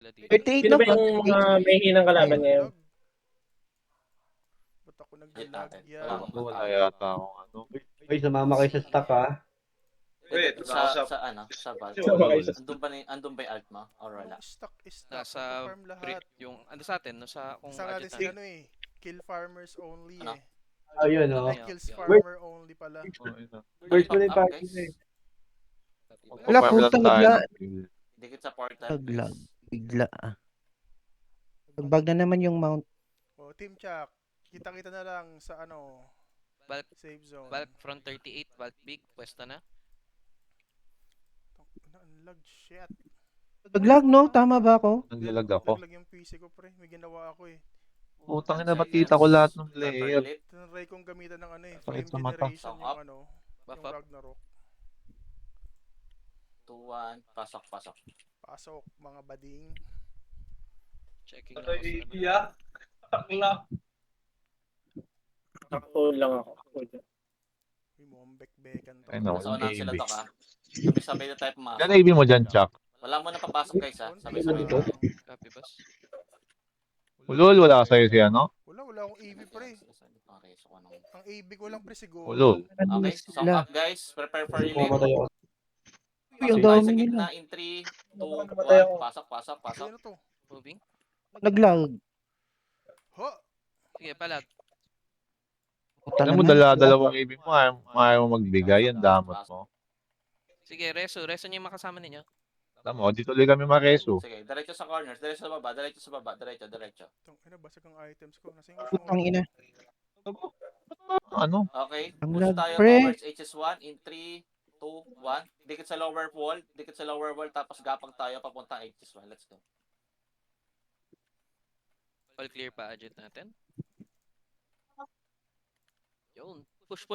sila dito. 38 Sino no? ba yung mga may hinang kalaban niya yun? Ba't ako Hit nag-lag natin. yan? Wala yata akong ano. Ay, sumama kayo sa stock ha. Wait, sa ano, sa Valve. Andun ba yung alt mo? Or wala? Anong stock is stock? Nasa Farm lahat. yung ano sa atin, no, sa kung Kasama natin budget si natin. ano eh. Kill farmers only Ano? eh. Ayun o. Ay, Yeah, kills yeah. farmer only pala. First mo na yung Up, party guys. na eh. Wala, Farm lang putang tayo. nagla. Dikit sa portal. Naglag. please. Bigla Nagbag na naman yung mount. Oh, Team Chuck. Kita-kita na lang sa ano, Bulk, safe zone. bulk front 38, bulk big, pwesto na. Unlag, shit. Naglag no? Tama ba ako? Naglalag ako. Naglag yung PC ko pre. May ginawa ako eh. Putang ina, batita ko lahat ng Starter player. delete. Tinry kong gamitan ng ano eh. Sakit Flame sa mata. generation Song yung up. ano. Buff Yung up. Ragnarok. 2-1. Pasok. Pasok mga bading. Checking ako sa ano. Nakapool lang ako. Uy, mukhang bek-bekan to. Ay, no. Nasa unahan sila AB. to ka. Sabay-sabay na tayo Yan pumasok. AB mo dyan, Chuck. Wala mo na papasok guys ha. Konti Sabay-sabay lang. na tayo. Copy boss. Ulol, wala ka sa'yo siya, no? Wala akong AV pre. Okay, so ano. Ang AV ko lang pre siguro. Ulol. Okay, song Sila. up guys. Prepare for elite. Pumatay ako. Uy, ang Pasok tayo dami sa nila. gitna in 3, 2, 1. Pasok. Ano to? Moving. Naglag. Ha? Sige, palag. Puta Alam mo, naman. dalawang AB mo, ayaw mo magbigay, ang damot mo. Sige, reso niyo yung makasama ninyo. Alam mo, di tuloy kami mareso. Sige, diretso sa corners, diretso sa baba, diretso. Tang ina, basag ang items ko. Nasa yung Putang ina. Ano? Okay, Ang push lag, tayo pre. towards HS1 in 3, 2, 1. Dikit sa lower wall, tapos gapang tayo papuntang HS1. Let's go. All clear pa agent natin. Yun. Push.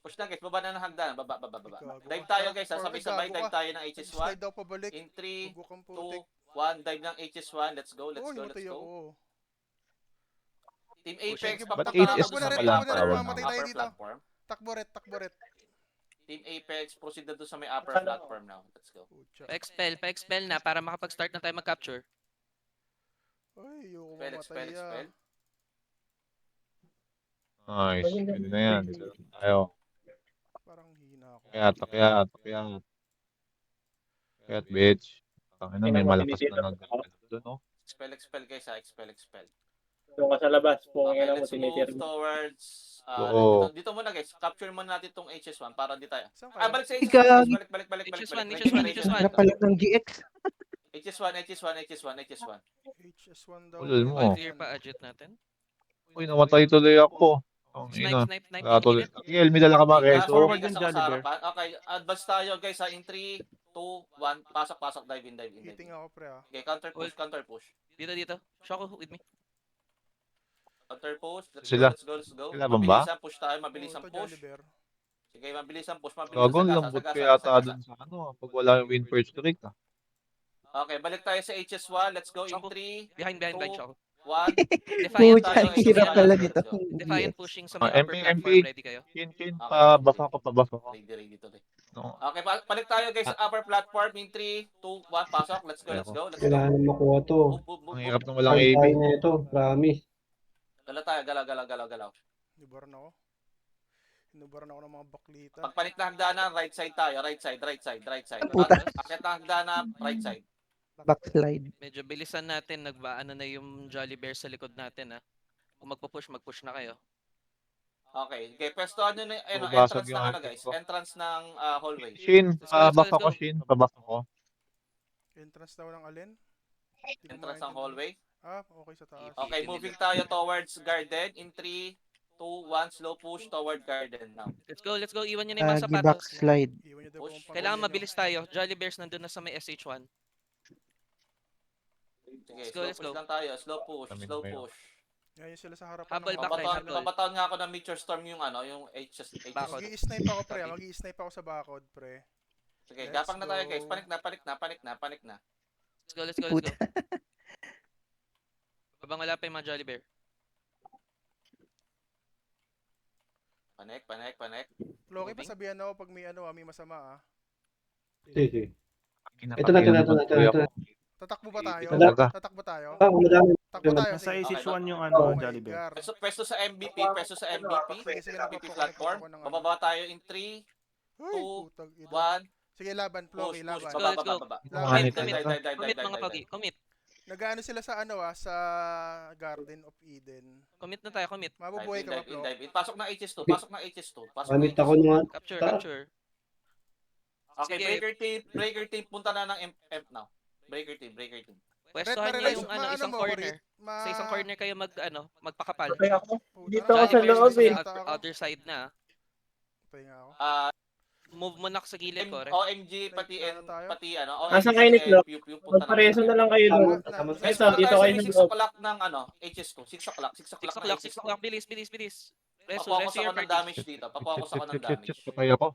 Push na guys, baba na ng hagdan. Baba. Gago. Dive tayo guys, Or, sabay-sabay gago dive ka. tayo ng HS1. Slide daw pabalik. In 3, Huwag kang 2, putik. 1. Dive ng HS1. Let's go. Uy, matay ako. Team Apex, Pushing. Ba't papunta 8S doon na sa pala may ang tawag mamatay tayo upper dito. platform. Takboret. Team Apex, proceed na doon sa may upper platform now. Let's go. Pucha. Pa-expel na para makapag-start na tayo mag-capture. Ay, ayoko Expel. mamatay Nice. Pwede na yan. Dito lang tayo. Parang hina ako. Kayat, bitch. Tangina, may malakas na nag-ano doon, no? Expel guys ha, expel. Doon ka sa labas. Okay, Pungin na mo, let's tinitir move mo. towards Oo. dito muna guys. Capture muna natin tong HS1 para di tayo. Saan kayo? Balik sa Ika. HS1 guys. Balik. HS1. Harap pala ng GX. HS1. HS1 daw. Ulol mo. All clear pa agent natin. Uy, namatay tuloy ako. Ang ina. Snipe. Nakatuloy. Kiel, may dala ka ba, Okay, Reso? forward yan, Jolly Bear. Okay, advance tayo guys ha in 3, 2, 1. Pasok, dive in. Hitting ako pre ah. Okay, counter push. Dito. Shoko with me. Counter push. Let's Sila. go. Sila ba ba? Mabilisan push tayo, mabilisan Ito, push. Jolly Bear. Sige, mabilisan push. Gagawin lambot ko yata dun sa ano, pag wala yung win first streak, ah. Okay, balik tayo sa HS1. Let's go in Shoko. 3, Behind, Shoko. 1. Defiant Pucha, tayo, hirap HS1. pala Let's dito. go. Defiant pushing sa may Ah, upper MP. platform. Ready kayo? Chin, Okay, pa-buff ako. Ready to. No. Okay, balik tayo guys sa upper platform in 3, 2, 1. Pasok. Let's go. Kailangan makuha to. Move. Ang hirap nang walang AB. na ito, promise. Gala tayo, galaw. Hinubaran ako ng mga baklita. Pagpanik na hagdanan, right side tayo. Right side. Puta. Akit na hagdanan, right side. Backslide. Medyo bilisan natin. Nagbaano na yung Jolly Bear sa likod natin, ha. Kung magpupush na kayo. Okay, pwestohan nyo na Babasag entrance yung ng ano item guys. ko. Entrance ng hallway. Shin, Let's pa-buff go. ako, Shin. Pa-buff ako. Entrance daw ng alin? Hindi ko Entrance ng maintindihan. hallway. Okay sa taas. Okay, moving tayo towards garden in 3, 2, 1. Slow push toward garden now. Let's go. Iwan nyo na yung mga sapatos. Backslide. Iwan niyo daw Push. kung Kailangan mabilis tayo. Jolly Bears nandun na sa may SH1. Sige, Let's slow go. push lang tayo. Slow push. Ngayon sila sa harapan Habol, ng backline, habol. Papatawan nga ako ng Meteor Storm yung HS. Bakod. Mag-i-snipe ako pre. Mag-i-snipe ako sa bakod pre. Sige, Let's gapang na tayo guys. go. Panik na. Let's go. Puta. Habang wala pa yung mga Jolly Bear. Panik. Loki pa sabihan ako pag may may masama ah. Sige. Ito na. Tatakbo ba tayo? Talaga. Tatakbo tayo? Madami. Takbo tayo. Nasa Sige. A61 yung Oh ano, my Jolly Bear. God. Pwesto sa MVP, pwesto sa MVP. Sige, sige, MVP nagpo-connect platform. ako ng ano. Bababa tayo in 3, Uy, two, putang ina. 1. Sige, laban, Push, Floki, push. laban. go, Baba, let's go. baba, baba. Laban. Commit mga pagi. Commit. Nag-ano sila sa ano sa Garden of Eden. Commit na tayo, commit. Mabubuhay ka ba, Flo? Dive in. Pasok na HS2, pasok na HS2. Pasok na Gamit ako HS2. nung Capture, Ta- capture. Okay, Sige. breaker team, punta na ng MF now. Breaker team. Pwestohan niyo yung isang corner. Sa isang corner kayo magpakapal. Okay ako. Dito ako sa Jolly Bear loob sa eh. other side na. Pahinga ako. Move mo na sa gilid ko, OMG, pati Ano tayo? OMG, Nasa kayo ni Flo. Pew, punta na. Magpareso na lang kayo doon. Guys, Ito, dito kayo sa 6 loob. o'clock ng HS2. 6 o'clock. 6 o'clock, bilis. Reso Papokus your ako ng party. damage dito. Papokus ako ng damage. Patay ako.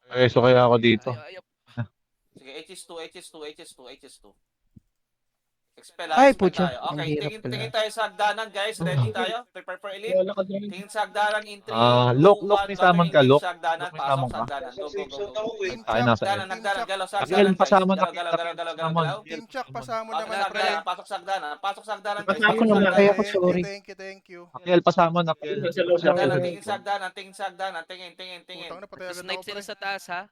Preso kaya ako dito. Sige, HS2. Expel Ay, expel putya. tayo. Ang Okay, hirap tingin pala. tayo sa hagdanan, guys. Ready tayo? Prepare for elite. Wala ka dyan. Tingin sa hagdanan in 3, Look, may saman ka, look. Sa hagdanan, Look, may pasok saman sa ka. hagdanan. Go. Tayo nasa Hagdanan, galaw sa Akil, hagdanan, guys. pasama na. Galaw. Team Chuck, pasama Pasok naman, sa pre. hagdanan, pasok sa hagdanan, guys. Pasama Pasok sa naman. hagdanan. Kaya ako, sorry. Thank you. Akil, pasama na. Akil. Sa loob lang Hagdanan, ako. tingin sa hagdanan, tingin. Putang na, patay agad Snipe ako, sila pre. sa taas, ha?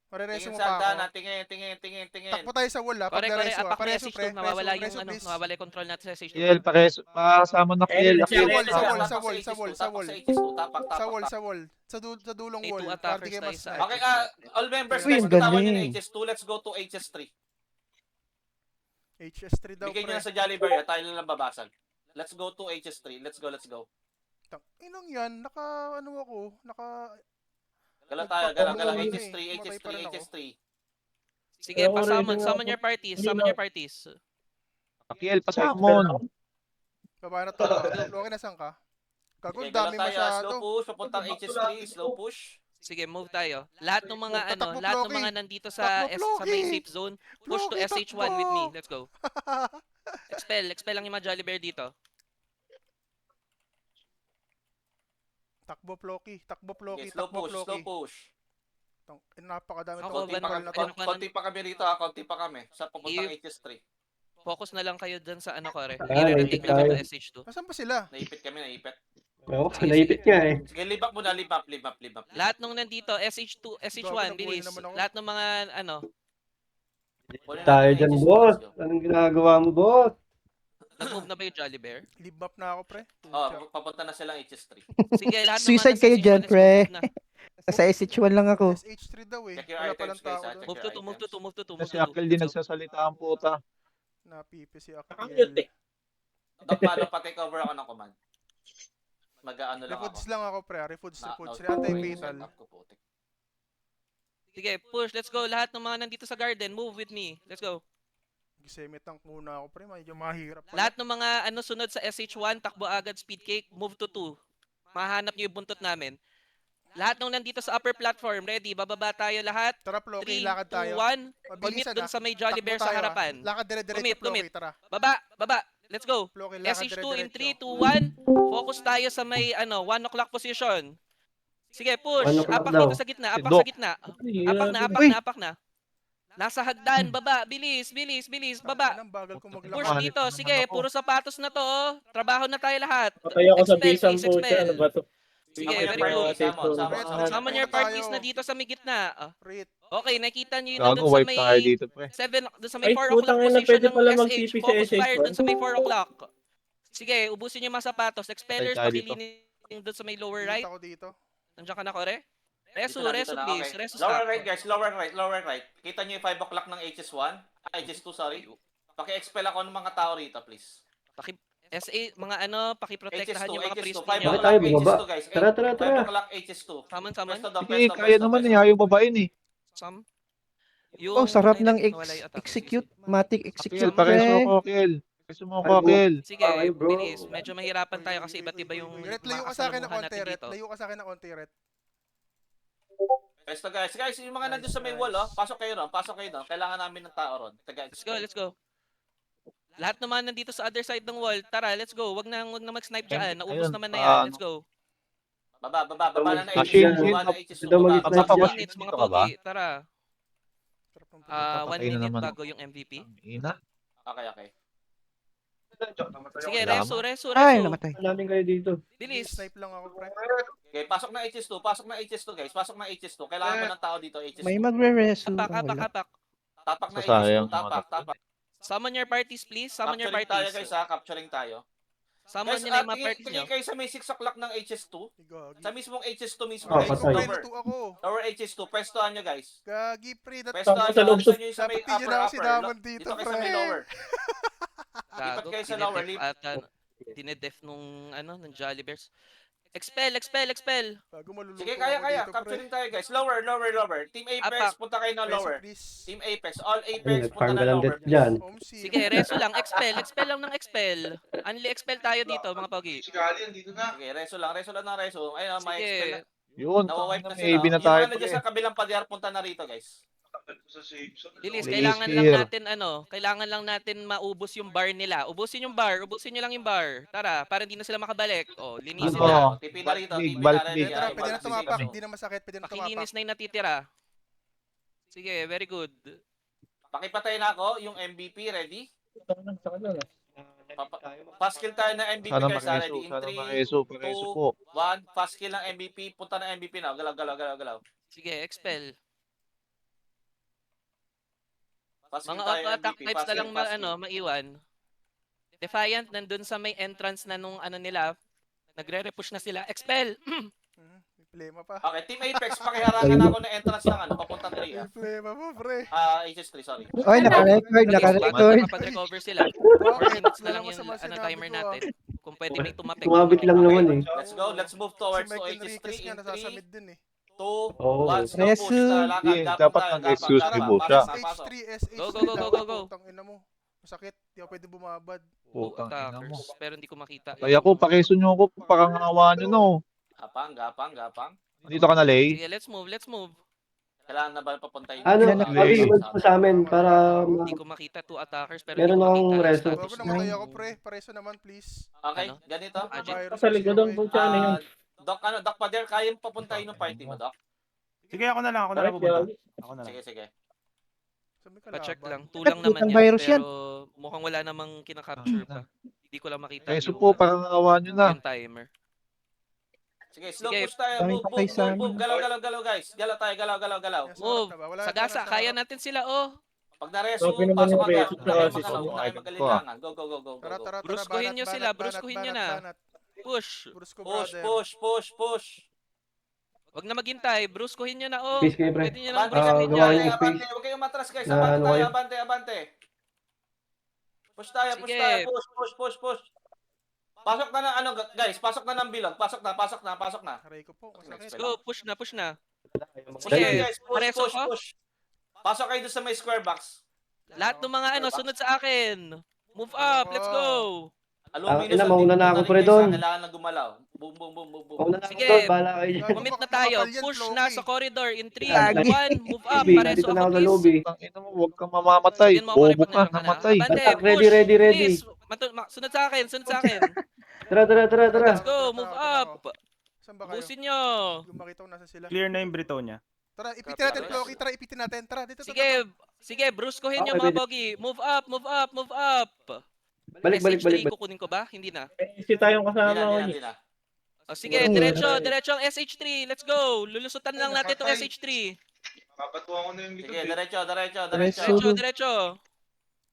Marereso Tingin mo sa pa hagdanan, ako. tingin. Takbo tayo sa wall, ha. Pag Correct. nareso, Apak ni pareso, SH2. pre. Mawawala yung Reso, please. mawawala yung control natin sa SH2. Akil, pasama na. Akil. Sa Akil. wall, sa wall. Sa wall. Sa dulong May wall. two Para attackers di kayo tayo sa mas-snipe. Okay, all members, Uy, guys, ang bitawan nyo na galing. HS2. Let's go to HS3. HS3 daw, Bigyan nyo pre. na sa Jolly Bear, tayo lang babasag. Let's go to HS3. Let's go. Inong yan, ano ako, Gala tayo, gala. Nagpapakulo HS3, eh. Matay pa rin ako. HS3. Sige, Pero summon already your parties. Akil, pasamon. Baba na to. Loki, nasan ka? Gago, Okay, dami gala tayo. masyado. Slow push, papuntang HS3. Slow push. Sige, move tayo. Lahat ng mga Tatakbo, lahat ng Floki. mga nandito sa Takbo, sa main Floki. safe zone, push to Floki, SH1 with me. takbo. Let's go. Expel lang yung mga Jolly Bear dito. Takbo, Floki. Okay, slow push. Napakadami Ako, tong Konti pa, Van- people na to. konti pa kami rito, konti pa kami. Sa papuntang HS3. Focus na lang kayo dun sa Kore. Ah, I-retake naipit na tayo. to SH2. Nasaan ba sila? Naipit kami. Oo, Sige, naipit nga eh. Sige, live up muna, live up. Lahat nung nandito, SH2, SH1, Gago, bilis. nabuhay naman ako. Lahat ng mga Kunin Tayo natin dyan, HS2, boss. let's go. Anong ginagawa mo, boss? nag-move na ba yung Jolly Bear? Live up na ako, pre. Oh, papunta na silang HS3. Sige, lahat ng Suicide mga kayo nasa dyan, SH1, let's pre. move na. Sa SH1 lang ako. SH3 daw eh. Check your Wala items, palang guys, tao ah. doon. Move to 2. Kasi Akil din nagsasalita ang puta. Napipi si Nakakute eh. Akiel. Paano pa-take over ako ng command? Mag-ano lang ako. Refoods lang ako, pre. Refoods. Na- Anti-fatal. Set up ko, putik. Sige, push. Let's go. Lahat ng mga nandito sa garden, move with me. Let's go. Gisemitang muna ako, pre. Medyo mahirap. pala. Lahat ng mga sunod sa SH1, takbo agad, speed cake, move to 2. Mahanap niyo yung buntot namin. Lahat ng nandito sa upper platform, ready? Bababa tayo lahat. Tara, Floki. 3, Lakad 2, tayo. 1. Commit Mabilisan dun ah. sa may Jolly Takbo Bear sa tayo, ah. harapan. Lakad dire-diretso, Commit. Floki. Tara. Baba. Let's go. Floki, lakad SH2 in 3, dire-diretso. 2, 1. Focus tayo sa may 1 o'clock position. Sige, push. 1 o'clock Apak daw. dito sa gitna. Si Apak Doc. sa gitna. Uy! Apak na. Nasa hagdan, baba. Bilis. Baba. Anong bagal ko Push maglakad. dito. Sige, puro sapatos na to. Oh. Trabaho na tayo lahat. Patay ako sa Expel, bisan please, po expel. Ano ba to? Sige, Ako yung very party, good. Summon. Summon your Tayo. parties na dito sa may gitna. Rit. Okay, nakita niyo yun Gago, doon sa wipe tayo may dito, pre. 7, doon sa may Ay, 4 putang o'clock ina, position pwede ng pala SH. mag-TP sa Focus SH1. fire doon sa may 4 o'clock. Sige, ubusin yung mga sapatos. Expellers, Tayo dito. pakilining doon sa may lower Right. right. Ako dito. Nandiyan ka na, Kore? Resu, Dito na, please. okay. Resu Lower stop. right, guys. Lower right. Kita nyo yung 5 o'clock ng HS1? HS2, sorry. Paki-expel ako ng mga tao rito, please. SA, mga pakiprotektahan HS2, yung mga HS2. priest 5 ninyo. Bakit o'clock tayo bumaba? HS2, guys. Tara. 5 o'clock HS2. Saman. Pwesto daw, Sige, kaya naman eh. Ayaw babain eh. Sam. Oh, sarap ng nawala yung attack. execute. Matic Akil, execute, pares mo pre. ko, Akil. Pares mo ko, Akil. Sige, Ay, bro. bilis. Medyo mahirapan tayo kasi iba't iba yung Ret, layo ka sa akin ng makakasalamuhan konti, natin Ret. dito. Layo ka sa akin ng konti, Ret. Pwesto, guys. Guys, yung mga nandun sa may wall, oh. Pasok kayo doon. Kailangan namin ng tao ron. Let's go. Lahat naman nandito sa other side ng wall. Tara, let's go. Wag na mag-snipe dyan. Naubos Ayun, naman na yan. Let's go. Baba na Ah, HS2. Shin, Baba na Shin, HS2. daw Baba. mag-snipe Baba. dyan. Minutes, mga Dito ka ba? pogi. Tara. Sarap ng Ah, pumunta. 1 Patay na minute naman bago yung MVP. Ang ina. Okay. Sige, Wala reso. Ay, namatay. Namin kayo dito. Bilis. Snipe lang ako, pre. Okay, pasok na HS2. Pasok na HS2, guys. Pasok na HS2. Kailangan ko ng tao dito, HS2. May magre-resu. Apak. Tapak na Sasayang HS2. Tapak. Summon your parties, please. Summon your Capturing tayo, parties. guys, ha. Capturing tayo. Summon Guys, nyo na yung mga parties nyo. tingin kayo sa may 6 o'clock ng HS2. Gagi. Sa mismong HS2 mismo, Oh, guys. patay. Pre, Lower. luto ako. Lower HS2. Pwestohan nyo, guys. Gagi, pre. Pwestohan Sa nyo. loob Alisan nyo yung sa may Dapat tigil ako si upper. Damon dito, Dito kayo sa may pre. lower. Gago, kayo sa lower, dinedef ata. Dinedef nung ng Jolly Bears. Expel. Gago, maluluto Sige, ako kaya. dito, pre. Capturing tayo, guys. Lower. Team Apex, Apak. punta kayo ng Reso, lower. please. Team Apex. All Ay, Apex, punta nag-farm na ka lang lower, dito please. dyan. Omsi. Sige, reso lang. Expel lang ng expel. Only expel tayo dito, mga pogi. Sige, reso lang ng reso. Ayun, may Sige. expel na. Yun, Nawawipe tangina, na may sila. AB na Yung tayo, mga nandiyan pre. sa kabilang padyar, punta na rito, guys. Bilis, Please, kailangan lang here. natin kailangan lang natin maubos yung bar nila. Ubusin nyo lang yung bar. Tara, para hindi na sila makabalik. Oh, linisin Ano? na. TP na rito, TP Balik na big. ready. Tara, ah, pwede na yung tumapak. balik Hindi na masakit. Pwede na tumapak. Pakilinis na yung natitira. Sige, very good. Pakipatay na ako, yung MVP, ready? Fast kill tayo ng MVP, Sana guys, ha? makeso, Ready? In sana 3, makeso 2, po. 1. Fast kill ng MVP. Punta na MVP na. Galaw. Sige, expel. Fast kill Mga tayo auto-attack MVP. types Fast na kill, lang fast kill. maiwan. Defiant, nandun sa may entrance na nung nila. Nagre-repush na sila. Expel! May plema pa. Okay, Team Apex, pakiharangan ako ng entrance ng papuntang 3, May ah. plema pa, pre. HS3, sorry. Oy, naka-record. Bilis, nakapag-recover sila. 4 Bakit? minutes na Wala lang yung masama sinabi timer ko, ah. natin. Kung pwede may tumapik. Tumabit lang naman eh. Let's go. Let's move Si towards to Mike HS3 Enriquez nga, in 3, nasasamid din eh. 2, Oh. 1. Slow push. Resu. Lakad, Hindi, gapang dapat tayo, nag-excuse gapang, mo gapang, siya. pasok, pasok. SH3, SH3. Go. dapat, putang ina mo. Masakit. Di ako pwede bumabad. Putang ina mo. Attackers, pero hindi ko makita. Kaya ko, pakeso nyo ako, pakangawaan nyo, no. Gapang. Dito ka na, Lay. Sige, let's move. Kailangan na ba papuntahin? Ano, Yan, Abi, iwan mo sa amin para Hindi ko makita 2 attackers, pero hindi Meron ko akong makita yung reso. status Bago nyo. namatay ako, pre. Pareso naman, please. Okay, Ano? ganito. Agent. Virus Sa likodan kasi po ako siya, ano yun? Doc Pader, kaya mo papuntahin ng party mo, Doc? Sige, ako na lang pupunta. Ako na lang. Sige. eh. Sabi ka Pa-check laban. lang. 2 lang naman Putang yan. virus yan. Pero mukhang wala namang kinakapture pa. Hindi ko lang makita Pakeso yung, po, pakangawaan nyo na. yung timer. Sige, slow Sige. push tayo. Daming Move. patay sa amin. Galaw, guys. Galaw tayo. Yan, sa Move. harap na ba? Wala, Sagasa, wala, kaya harap. natin sila, oh. Pag na-reso, Okay naman pasok yung agad. reso Huwag na kayo sa makalaw. Huwag na kayo assist. magalilangan. Go. Tara. Bruskuhin nyo sila, banat, bruskuhin nyo na. banat. Push. Brusko, Push. brother. Wag na maghintay. Bruskuhin nyo na, oh. Space kayo, pre. Pwede nyo lang Abante, bruskuhin gawa yan. yung space. abante. Huwag kayong matras, guys. Na Abante ano tayo. kayo? Abante. Push tayo. Sige. Push. Pasok na ng guys. Pasok na ng bilog. Pasok na. Aray ko po, masakit. Let's go, push na. Sige, Sige, guys. pareso ko? Push. Pasok kayo doon sa may square box. Lahat ng mga sunod sa akin. Move up, let's go. Ina, mauna na ako, pre, doon. Kailangan na gumalaw. Boom. Mauna na ako Sige. doon, bahala kayo dyan. Commit na tayo. Makapal yan, Push Floki. na sa corridor in 3, Lagi. 2, 1. Move up. Abi, Pareso dito na ako, ako sa please. lobby. Tangina mo, huwag kang mamamatay. Sabihin mo ako, Bobo report ka, na naman, ha? namatay. Abante, Attack, push. ready. Please. Sunod sa akin. Tara. Let's go, move up. Saan ba kayo? Busin nyo. Gumakita ko nasa sila. Clear na yung Britonia. Tara, ipitin natin, Floki. Tara, ipitin natin. Tara, dito. Sige, bruskuhin nyo Okay, mga pogi. Move up. Balik. SH3 kukunin ko ba? Hindi na. Si tayong Hindi na. O sige, diretso ang SH3. Let's go. Lulusutan lang natin itong SH3. Sige, diretso. Diretso.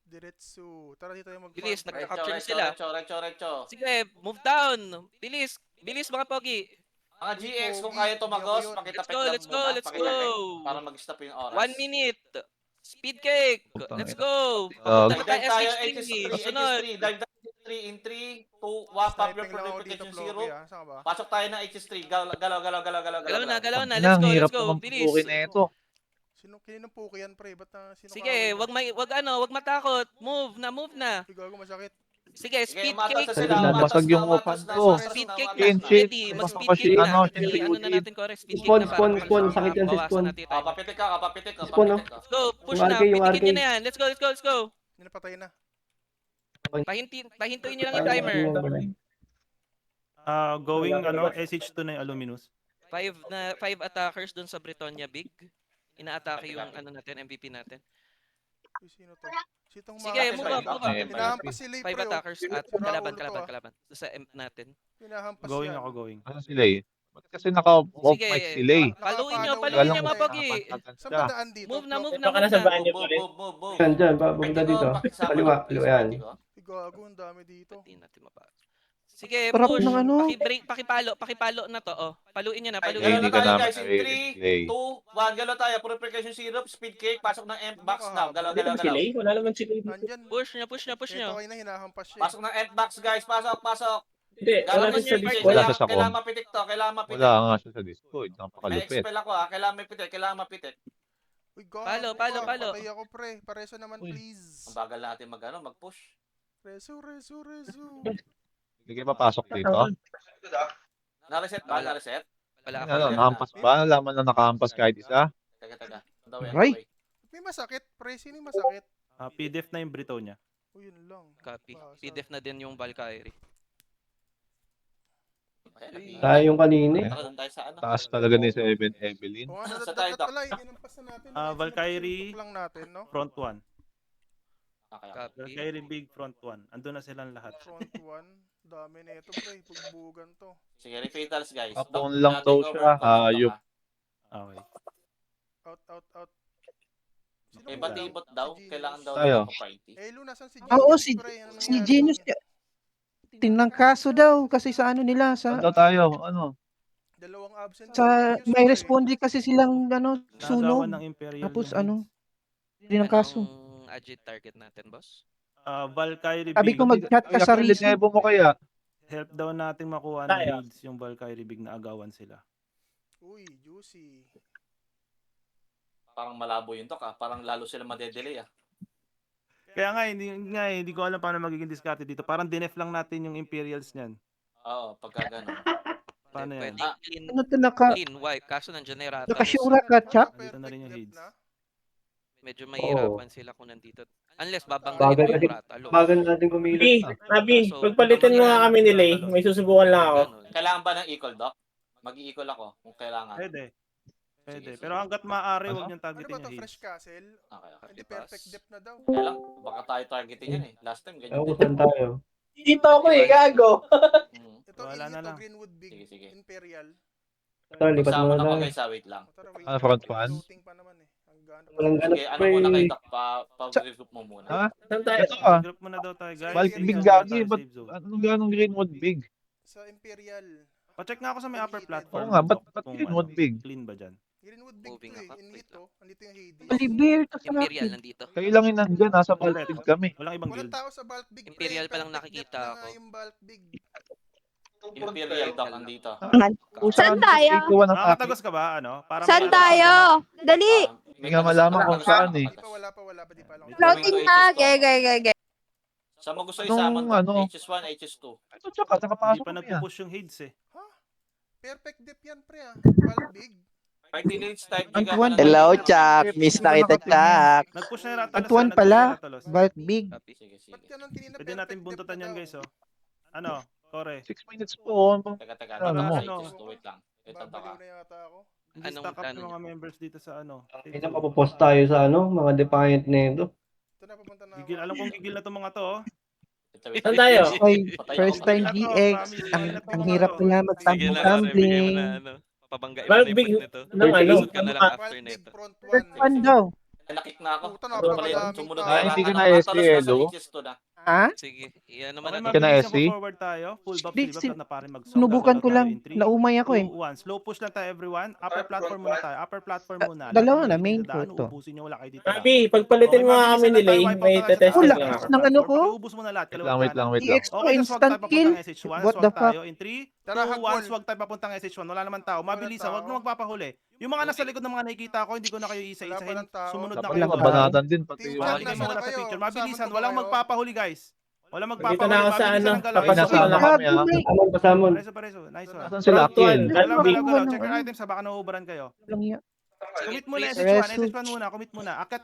Diretso. Tara, dito tayo mag-farm. Bilis, pre. nagka-capture na sila. Diretso. Sige, move down. Bilis mga pogi. Mga GX, kung kaya tumagos, pakitapik lang Let's go. muna. Let's Pakitapik go. para mag-stop yung oras. 1 minute. Speed cake. Putang Let's ina. go. Gag. Papunta na Dive tayo tayo, SH3. HS3. Sunod. Dive 3 in 3, 2, 1, pop your Sniping lang ako dito, purification Floki. 0. Saan ka ba? Pasok tayo ng HS3. Galaw. Galaw na. Tangina, ang hirap Let's go. naman Bilis. pupukin na ito. Kininong puki yan, pre? Ba't na sino Sige, wag matakot. Move na. Gago, masakit. Sige, Sige, speed umatas cake. na sila. Basag umatas yung na, upan umatas na, ko. umatas Speed na, cake umatas na. Shit, na. shit. Ready, Baka mag-speed kasi cake na. ano, Ano na natin, correct? Speed cake Spawn, na spawn. para Sakit yan si bawasan spawn. natin yung Ah, time. papitik ka. Spawn, no? Let's go, push Yung na. RK, yung Pitikin nyo RK. na yan. Let's go. Hindi napatay na. Pahintuin nyo lang yung timer. Going SH2 na yung Aluminous. 5 attackers dun sa Britonia Big. Inaatake yung ano natin, MVP natin. Uy, sino to? Sitong Sige, mga move up, move up. hinahampas sila 5 pre. Oh. attackers at Sira kalaban, ulo to, kalaban, ah. kalaban. Sa MP natin. Hinahampas Going yan. ako, going. Ano sila eh? Ba't kasi naka-off Sige, mic sila eh? paluin nyo, Nakapalaw paluin lang nyo tayo. mapagi. Saan ba daan dito? Move na, Flop? move na, Baka move nasa na. banyo pa rin. Move. Yan, dyan. Banda Pwede ko dito. pakisama Kaliwa, ng kaliwa please, yan. pwede ko? Uy, gago, ang dami dito. Hindi natin mapasok. Sige, Sarap push. ng ano. Paki-break, pakipalo na to. Oh, paluin nyo na, Ay, paluin Hindi galaw nyo. na ka tayo naman guys. In naririnig, 3, Clay. 2, 1. Galaw tayo. Purification syrup, speed cake. Pasok ng end box now. Galaw. Hindi naman si Lay. Wala naman si Lay. Andyan. Push nyo, push nyo, push Ito nyo. kayo na hinahampas siya. Pasok ng end box guys. Pasok. Hindi, Galaw wala mo siya sa niya, Discord. Wala siya sa Kailangan com. mapitik to. Kailangan mapitik. Wala nga siya sa Discord. May Napakalupit. expel ako ah. Kailangan mapitik. Uy, gago. Palo. Patay ako pre. Pareso naman Uy. please. Ang bagal natin mag-push. Reso. Hindi kayo papasok dito. Na-reset ba? Wala. Na-reset? Wala ako. Ano, nakampas ba? Alaman na nakahampas kahit isa? Taga. Ang Aray. daway. May masakit pre. Sino yung masakit? PDF na yung Brito niya. Uy, yun lang. Copy. Basa. PDF na din yung Valkyrie. Tayo yung kanina eh. Tara, doon tayo sa ano. Taas talaga ni Evelyn. O nga, Sa tayo, dapat pala. Hinampas na natin. Valkyrie. Sinutok lang natin, no? Front 1. Okay. Copy. Valkyrie big front 1. Andun na silang lahat. Front 1. Dami na ito pre. Pagbugan to. Sige, refatals guys. Kapon lang daw siya, hayop. Okay. Out. Sino Eh, ba? batibot daw. Si Genius. Kailangan daw Tayo. ng party. Eh, Lu, nasan si Oo, Genius, si- pre? Ano Si nangyari Genius, doon? tinangkaso daw kasi sa ano nila, Saan sa daw tayo? Ano? Dalawang absent. si sa Genius, may pre. responde kasi silang ano sunog. Nagawan ng Imperial. Tapos yung ano, hits. tinangkaso. Anong agit target natin, boss? Valkyrie Sabi big. ko mag-chat ka Kaya sa receipt. Linebo mo kaya? Help daw nating makuha ng Tayo. leads yung Valkyrie big na agawan sila. Uy, juicy. Parang malabo yun to ka. Parang lalo sila madedelay ah. Kaya nga, hindi ko alam paano magiging diskarte dito. Parang dinef lang natin yung Imperials niyan. Oo, pagka ganun. Paano yan? Pwede clean, Ano to naka clean wipe. Kaso nandiyan na yung Rathalos. nakasyura ka, Chak? Dito na rin yung Perfect heads. na. Medyo mahirapan sila kung nandito. Unless babanggain Bagal mo yung natin. Rathalos. Bagal natin kumilos. Abi, Abi, So, pagpalitan mo nga kami ni Lay. May susubukan lang ako. Ganun. Kailangan ba ng equal doc? Mag-i-equal ako kung kailangan. Pwede. Sige. Pero hanggat maaari, Ano? huwag niyong Ano targetin ba to? yung Fresh heads. Castle? Okay. Hindi, Pass. perfect depth na daw. Kaya lang, baka tayo targetin yan eh. Last time, ganyan Ewan ko din. saan tayo. Dito ako eh, gago. Ito, Wala na ito, lang. Greenwood Big Sige. Imperial. Tara, lipat Isama muna na ako tayo. guys, wait lang. O, tara, wait. Ah, front one? Floating pa naman eh. Ang gana. Walang ganap, Sige, ano pre. muna kayo, doc? Pa-regroup mo muna. Ha? Saan tayo? Ito ah. Group muna daw tayo, guys. Val, Save big zone gagi. Save Ba't zone. anong ganong Greenwood big? Sa Imperial. Pa-check nga ako sa may upper platform. Oo nga, ba't kung Greenwood ano, big? Clean ba dyan? Greenwood Big Moving to eh. up, wait Andito. Andito yung Hades. Oliver, to sa Imperial akin. nandito. Kayo lang yung nandyan, nasa Baltic kami. Walang ibang Walang guild. tao sa bulk big. pre. Imperial pa lang Perfect nakikita depth na nga ako. yung bulk big. Imperial doc nandito. Saan tayo? Ikuha ng akin. Nakakatagos ka ba? Ano? Para Saan may ano- tayo? Dali! Hindi nga malaman kung saan eh. Di pa, wala pa. Di pa lang. Floating na. Gege. Sa mo gusto Anong isama ano? HS1, HS2. Ito tsaka, Hindi nakapasok pa kami ah. nagpo-push yung heads eh. Perfect depth yan pre ah. Bulk big. Party needs type Antuan. Hello, Chuck. Miss na kita, Chuck. Nagpush na yung Rathalos. Antuan nagpush pala. na yung Rathalos. Bulk big. Copy. Sige. Ba't ganun kanina Pwede natin perfect buntutan depth yan na guys daw? oh. Ano? Kore. 6 minutes po. Teka. Ano mo? Dito sa HS2, wait lang. Ito to ka. Babaliw na yata ako. Hindi Anong stack up plano yung mga niyo? members dito sa ano. Ina, mapopost tayo sa ano, mga defiant nito. Ito na, papunta na ako. Gigil, alam kong gigil na itong mga to oh. Saan tayo? Ay, Patay first ako. time GX. Ang hirap nila magtumbling. Pabanggain Bulk big ng ano? Isot ka na lang Bulk after big nito. front First one. one daw. Nakik na ako. Puta, Ano pala yun? napakadaming Sumunod tao. na hindi ka ano, na Rathalos SC, nasa Edo? HS2 na. Ha? Sige, iyan naman Okay, natin. Hindi ka na mabilis SC? ako forward tayo. Full buff, Di, silver na pare mag-song. Sinubukan ko lang. In 3, Naumay ako eh. 2, 1. Slow push lang tayo everyone. Upper platform muna tayo. Upper platform muna. Dalawa Lahat na, ng main dinadaan, court to. Ubusin nyo, wala kayo dito. Abi, pagpalitin mo nga kami ni Lay. May tetesting Wala. lang ako. Ng ano ko? Ubus mo na lahat. Wait lang. GX ko, Okay, instant kill. What the fuck? Tayo. In 3, 2, Tara, 1, hagwal. swag tayo papuntang SH1. Wala naman tao. Mabilisan, tao. wag na magpapahuli. Yung mga nasa likod ng mga nakikita ko, hindi ko na kayo isa-isahin. Wala palang tao. Sumunod na Dapat kayo. lang kabanatan din. Pati Team yung Jack, Hindi nasa kayo mawala sa kayo? picture. Mabilisan, Kasama walang ko kayo? magpapahuli guys. Walang Dito magpapahuli. na ako sa Mabilisan ano, ang galaw. papasok Nasaan na kami ah? Pasamon, pasamon. Pareso. Nice one. Nasaan sila? Front one. Kill. Galaw. Ano? Check your items ha, baka nauubaran kayo. Lang yan. Commit muna Please. SH1, Resu. SH1 muna, commit muna. Akat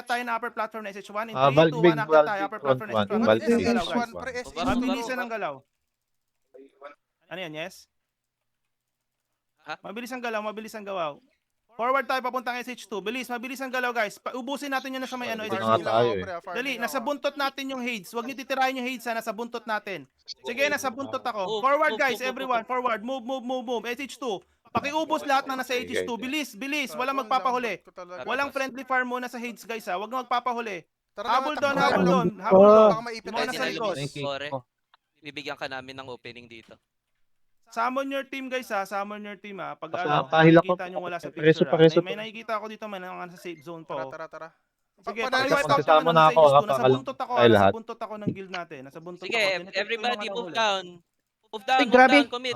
tayo na upper platform na SH1. In 3, Ah, 2, Balbig, 1, akat tayo, upper Balbig, platform na front SH1. one. Mabilis Balbig, ang galaw, front guys. one. pre, SH1. Mabilisan ang galaw. Ano yan, yes? Ha? Mabilis ang galaw, mabilis ang gawaw. Forward tayo papuntang SH2. Bilis, mabilis ang galaw guys. Ubusin natin yun na sa may ano, Dito SH2. na nga tayo eh. Dali, nasa buntot natin yung Hades. Huwag niyo titirahin yung Hades ha, nasa buntot natin. Sige, nasa buntot ako. Move, Forward move, guys, move, everyone. Forward, move. SH2. Pakiubos lahat na nasa SH2. Bilis. Walang magpapahuli. Walang friendly farm muna sa Hades guys ha. Huwag magpapahuli. Habol doon. Baka maipit Yung mga tayo nasa sa likod. Hades. Kore. Bibigyan ka namin ng opening dito. Summon your team guys ha. Summon your team ha. Pag Basta ano, pahil ako. nakikita nyo wala sa Pareso, picture ha. pareso May to. nakikita ako dito man nasa safe zone po. Tara. Sige, Panalo pag-wipe ito. out Magsasama naman na sa ako, SH2. ha, Nasa para buntot ako. tayo Nasa lahat. buntot ako ng guild natin. Nasa buntot Sige, ako. Tinitake ko everybody yung mga move nahuli. down. Move down, Ay, move grabe. down. Commit.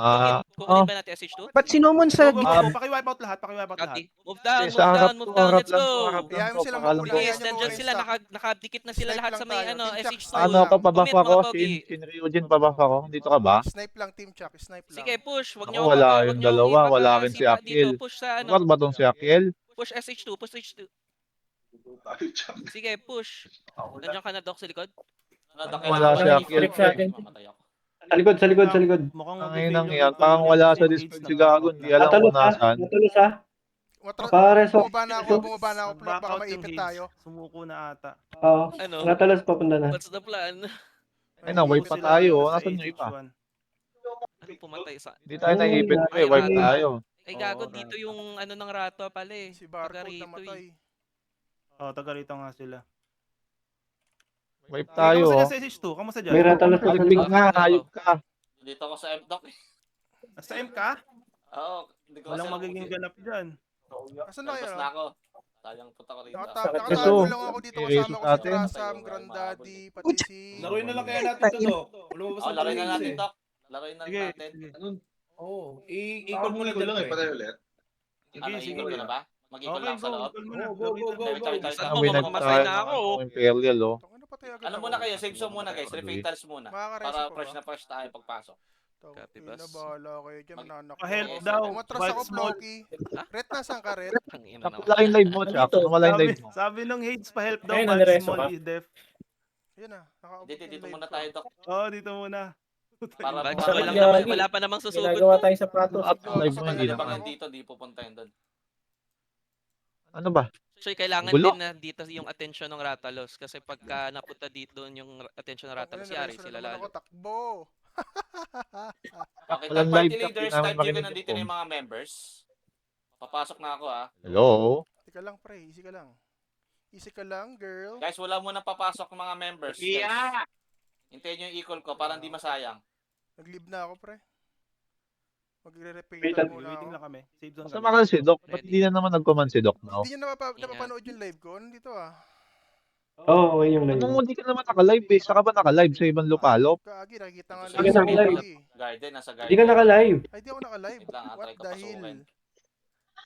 Kukunin ba natin SH2? Ba't sinumon sa Go. gitna? Pakiwipe out lahat. Pakiwipe out lahat. Copy. Move down, Sa harap move to, down. harap Let's lang to, go. harap lang Iyayin to. mo sila Pakalam magpula. ko. Yes, Iyayin nyo nandyan muna sila. yung stock. Nakadikit na sila Snipe lahat lang sa may tayo. ano, Team Chuck, SH2. snipe Ano, lang. papabuff Commit, mga ako. pogi. Sin Ryujin, pabuff ako. Dito ka ba? Snipe lang, Team Chuck. Snipe lang. Sige, push. Wag Ako, niyo wala wag yung niyo dalawa, wala rin si ipagkasipa Akil. dito. Push sa ano. Ano ba tong si Akil? Push SH2, push SH2. Sige, push. Nandiyan ka na, Doc, sa likod. Wala si Akil. Mamatay ako. Sa likod. Mukhang Ang mag-fail inang yung yan. ito, Parang yung wala Hades sa na Discord si lang. Gago. Hindi alam kung nasaan. Natulos ha. Pares ako. Bumaba na ako. Back Baka out yung maipit Hades. tayo. Sumuko na ata. Oo. Ano? Natalas papunta na. What's the plan? Ay, na-wipe pa Sila tayo. sa Nasaan yung iba? SH1. Ano pumatay sa... Hindi tayo naipit pa eh. Wipe tayo. Ay, gago, dito yung ano ng rato pala eh. Si Barcode Taga rito namatay. Oh, taga rito nga sila. Wipe Kamusta tayo. dyan sa SH2? Kamusta dyan? May ratalas na Aligpig nga. Hayop ka. Dito ako sa M-Doc eh. Sa MK? Oo. Hindi ko Walang kasi- magiging ganap dyan. Asan na kayo? Labas na ako. Sayang punta ko rito. Nakatago lang ako dito. May Kasama reso ko sa si atin. Trasam, Granddaddy, pati si... Laruin na lang kaya natin to, Dok. Lumabas Oh, na laruin na tayo natin, eh. Doc. Laruin na Sige. natin. Oo. I-equal mo na dyan, pre. Ano, Sige. ikot ko na ba? Mag-ikot Okay, lang sa go. loob. Go muna. Go. Tayo. Saan Ang mo, winag mamamatay tayo na ako. ng Imperial oh. Tangina, patay agad Ano ako. muna kayo? Save zone muna guys. Refatals muna. Makakareso Para pa fresh ba? na fresh tayo pagpasok. Copy, Tangina, boss. bahala kayo dyan. Nanak. Pa-help daw. Umatras White ako, small. Floki. Red, nasaan ka, Red? Ang ina naman. Wala yung live mo, Chak. Wala yung live mo. Sabi nung Hades pa-help daw. Ayun, White nanireso small ka. is def. Yan na. Nakaabot Dito, yung dito live muna ko. tayo, Doc. Oh, dito muna. Para Bags Bakit lang yan? naman. Wala pa namang susugod. Ginagawa tayo sa pratos. At live mo, Patay hindi na naman. lang ako. Dito, di pupunta yun doon. Ano ba? So, kailangan Gulo. din na dito yung attention ng Ratalos. Kasi pagka napunta dito doon yung attention ng Ratalos, Tangina, yari nareso na sila naman ako, lalo. takbo. Okay, Walang third party live, Doc. leaders, Hindi namin type G ko marinig nandito yung na yung mga members. Papasok na ako ah. Hello? Easy ka lang, pre. Easy ka lang. Easy ka lang, girl. Guys, wala muna papasok ng mga members. Guys. Hintayin nyo yung equal ko para hindi masayang. Nag-leave na ako, pre. Magre-repaint Wait, muna Waiting ako. lang kami. Save zone Kasama kami. ka si Doc. Ba't hindi na naman nag-command si Doc now? Hindi nyo napapanood yung live ko. Nandito ah. Oo, okay yung live. Anong hindi ka naman naka-live eh? Saka ba naka-live sa ibang lupalop? Kagi, nakikita nga Sige, lang. naka-live. Garden, nasa garden. Hindi ka naka-live. Ay, di ako naka-live. Wait lang, What try ko the pasukin. hell?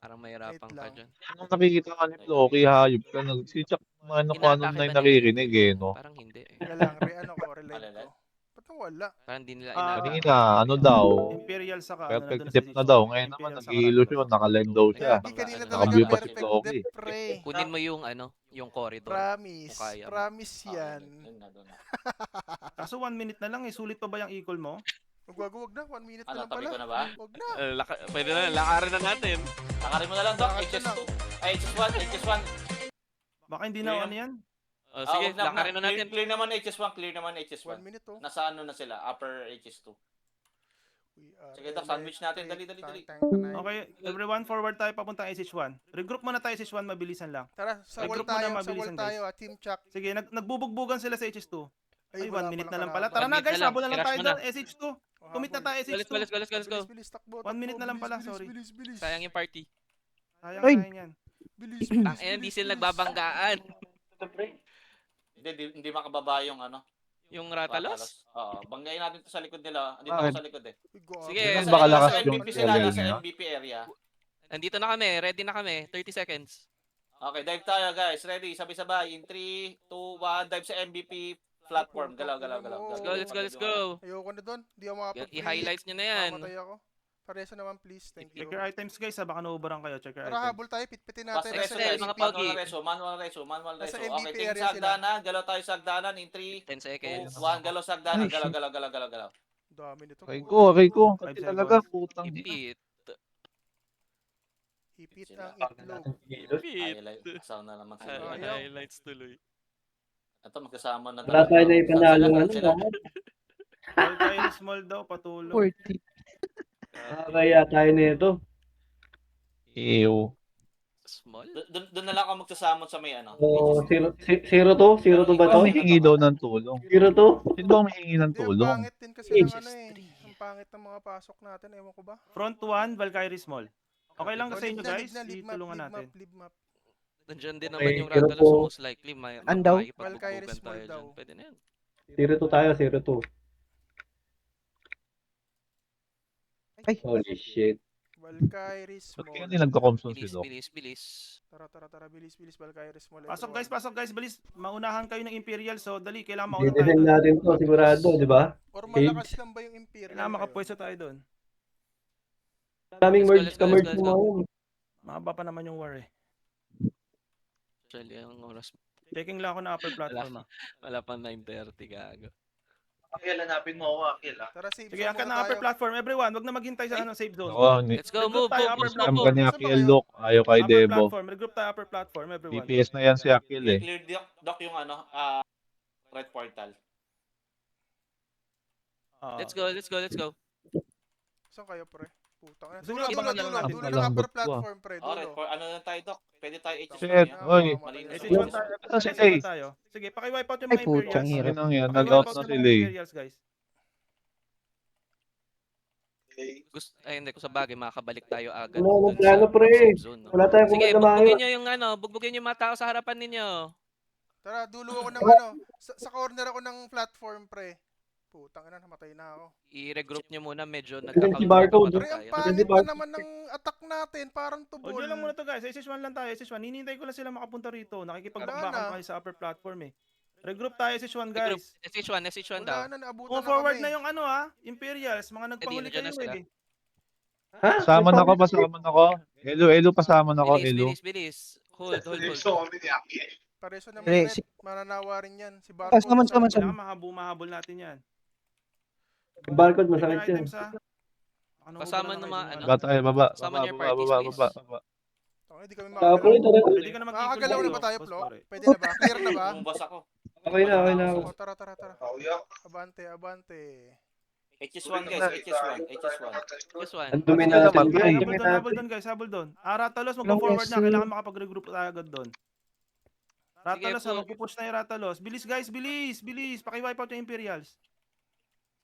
Parang mahirapan Wait ka lang. dyan. Anong nakikita ka ni Floki? Hayop ka. Si Chak, ano kung ano na yung naririnig eh, no? Parang hindi eh. Teka lang, ano ko, relate Alala. ko. Ba't nang wala? Parang di nila Ah, inaabot. Kanina, ano daw? Imperial saka. Perfect nandun tip si na Siswa. daw. Ngayon naman, Imperial saka nag-i-illusion. Ratalos. Naka-live daw siya. Kagi, kanina Naka-view talaga pa si perfect Floki. depth, pre. Kunin mo yung ano, yung corridor. Promise. Kung kaya mo. Promise yan. Doon na, doon na. Kaso 1 minute na lang eh. Sulit pa ba yung equal mo? Magwagawag na. 1 minute na Ano, lang tabi pala. ko na ba? Wag na. Pwede na, lakarin na natin. Lakarin mo na lang, Doc. Lakad na HS2. Ay, HS1, HS1. Baka hindi na Yeah. ano yan. Oh, sige, wag na, lakarin na natin. Clear naman HS1, clear naman 1 HS1. minute oh. Nasa ano na sila, upper HS2. We are Sige, Doc, sandwich natin. Dali, dali, dali. Okay, everyone forward tayo papuntang SH1. Regroup muna tayo SH1, mabilisan lang. Tara, sa May wall group mo na tayo. Sa mabilisan, wall tayo, Team Chuck. Sige, nagbubugbugan sila sa HS2. Ay, 1 wala minute na palang lang pala. kalaban. Tara na 1 minute guys, na lang. habol na lang Crash tayo mo na. doon. SH2. Oh, Commit na habol. tayo Galis, SH2. galis, galis, galis, go. Bilis, bilis, takbo. 1 minute na lang takbo, pala, bilis, sorry. Bilis, bilis, Sayang yung party. Sayang Ay! sayang yan. bilis, Tang bilis, hindi bilis, sila bilis. nagbabanggaan. Hindi makababa yung ano. Yung Ratalos? Oo, banggayin natin to sa likod nila. Dito Bakit? ako sa likod eh. Uy, go, Sige, go. Ganun ba kalakas Nasa yung MVP sila, level nasa niya? MVP area. Nandito na kami, ready na kami. 30 seconds. Okay, dive tayo guys. Ready, sabay-sabay. In 3, 2, 1, dive sa MVP platform. Galaw, galaw, galaw. Let's go, let's go, let's go. Ayoko na doon. Di ako makapag-free. I-highlights nyo na yan. Mamatay ako. Paresa naman please. Thank you. Check your items guys, ha. Baka nauubaran kayo. Check your Tara, items. habol tayo. Pitpitin Fast natin. reso Excel, guys. mga pogi. Manual reso. Nasa Okay, MVP team area sa sila. hagdanan. Galaw tayo sa hagdanan. In 3, 10 2, seconds. 1. Galaw sa hagdanan. Galaw. Dami nito. Okay ko. Five Kasi talaga, seconds. putang ina. Ipit. Ipit Sila. ang itlog. Kilos. Highlight. Kasama na naman sila. Ayaw. Highlights tuloy. Ito, magkasama na Wala tayo na Saan ipanalo. sila? Ano Saan sila? lahat? Valkyrie small daw, patuloy. 40. Kaya tayo nito. Ew. Small? Doon na lang ako magsasamon sa may ano. So, 0-2? 0-2 ba to? Sino humingi daw ng tulong? 0-2? Sino ba humingi ng Hindi, ang tulong? pangit din kasi ng ano eh. Ang pangit ng mga pasok natin, ewan ko ba? Front 1, Valkyrie small. Okay lang sa inyo guys, lead itulungan natin. map. Nandiyan din Okay, naman yung pero Rathalos, so po- most likely Andaw? makikipagbubugan Valkyrie small tayo daw. dyan. Pwede na yan. 0-2 tayo, 0-2. Ay. Holy shit. Valkyrie Ba't small. kaya nagka-comson si Bilis, Doc? bilis. Tara, bilis, Valkyrie small. Pasok guys, bilis. Maunahan kayo ng Imperial, so dali, kailangan mauna tayo Didesign doon. natin to, sigurado, di ba? Or malakas lang ba yung Imperial? Kailangan ngayon? makapwesto tayo doon. Daming Let's go, merge let's go, let's ka-merge go, mo let's ngayon. Mahaba pa naman yung war eh. Actually, ang oras, Checking lang ako na upper platform ah. wala pa 9:30 gago. Akil, hanapin mo ako, Akil, ah. Tara, safe Sige, zone angkat muna na upper tayo. platform. Everyone, wag na maghintay sa safe zone. Ako, Let's go, Regroup move, tayo, move, upper move, scam move. ka ni Saan ba Akil, kayo? Doc. Ayaw kay Upper Debo. platform, regroup tayo upper platform, everyone. DPS na yan si Akil eh. Clear doc yung ano, right portal. Ah. Let's go, let's go, let's go. Saan kayo, pre? Putang ina. Siguro Dulo abangan na lang natin. ng Malambot upper ko, ah. platform, pre. Oh, right Dulo. for ano na tayo, Doc? Pwede tayo HS1 Shit, yan. oy. Malinis. SH1 tayo, Ah, si SH1 Tay. tayo. Sige, paki-wipe out yung Ay, mga putang Imperials. hirap. Ayun lang yan, Paki-wipe nag-out out na yung sila mga eh. Imperials, guys. Ay, hindi ko sa bagay, makakabalik tayo agad. Ano, dun plano, sa pre? safe zone, no? Wala tayong Sige, kumanda bugbugin mayo. nyo yung ano, bugbugin yung mga tao sa harapan ninyo. Tara, dulo ako ng ano. Sa corner ako ng platform, pre. Putang ina, namatay na ako. I-regroup nyo muna, medyo si nagkakaunti Barcode. Pre, ang Ano pangit ba? na naman ng attack natin. Parang O, tubol. dyan lang muna to guys. SH1 lang tayo, SH1. Hinihintay ko lang sila makapunta rito. Wala Nakikipag-backback na. tayo sa upper platform eh. Regroup tayo SH1 Regroup. guys. SH1 daw. Wala na, naabutan Kung na forward kami. na yung ano Imperials, mga nagpahuli nandiyan na kayo sila. eh. Ha? Pasama na ako, pasama na ako. Elo, pasama na ako, Bilis, Elo. bilis. Hold. kami ni Akil. Pareso naman Pre, net. Mananawa rin yan. Si Ah, Barcode. saman. Kailangan mahabol natin yan. Yung barcode, Paper masakit yan. items ha. Ano, Kasama huwag ng na mga kayo. ano? Baba tayo, baba. Sama Baba, your baba, parties, baba, please. baba. Hindi kami Ako, makakalaw. Pwede ka na mag-ikot Makakagalaw na dito. ba tayo, Boss, Flo? pare. Pwede na ba? Clear na ba? Bumumbas ako. Okay na ako. Oh, tara. Pauyo. Abante. HS1 guys, HS1. This one. Ang dumi Ano natin, naman, guys. pre? Ang dumi natin. Habol doon guys, habol doon. Ratalos, Long mag-forward na. SC. Kailangan makapag-regroup tayo agad doon. Ratalos, Sige, mag-push na yung Ratalos. Bilis guys, bilis. Paki-wipe out yung Imperials.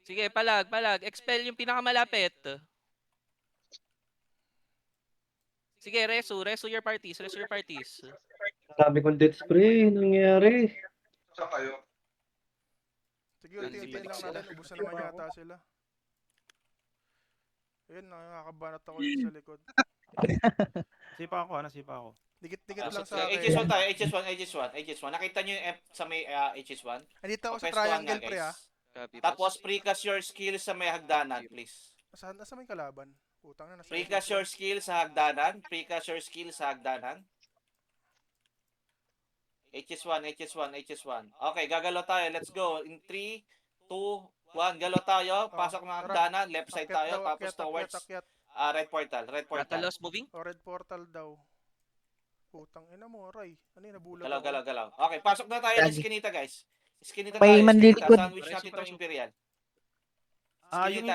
Sige, palag. Expel yung pinakamalapit. Sige, resu your parties. Sabi kong death spray, nangyari. Saan kayo? Sige, unti-unti lang natin. Ubusan naman yata sila. Ayun, nakakabanat ako dito sa likod. Sipa ako. Dikit-dikit lang sa akin. HS1 tayo, HS1. Nakita nyo yung F sa may HS1? Andito ako sa Pwestuhan triangle, nga, pre, guys. ah. Copy, Tapos boss. precast your skill sa may hagdanan, please. Nasa may kalaban? Putang na, nasa Precast your skill sa hagdanan. HS1. Okay, gagalaw tayo. Let's go. In 3, 2, 1. Galaw tayo. Pasok ng hagdanan. Left side Akyat tayo. daw, Tapos akyat, towards akyat. red portal. Ratalos moving. O, red portal daw. Putang ina mo, Ray. Ano yun, nabulag Galaw. Okay, pasok na tayo ng Skinita, guys. Skinita May tayo. manlilikod. Sandwich natin itong Imperial.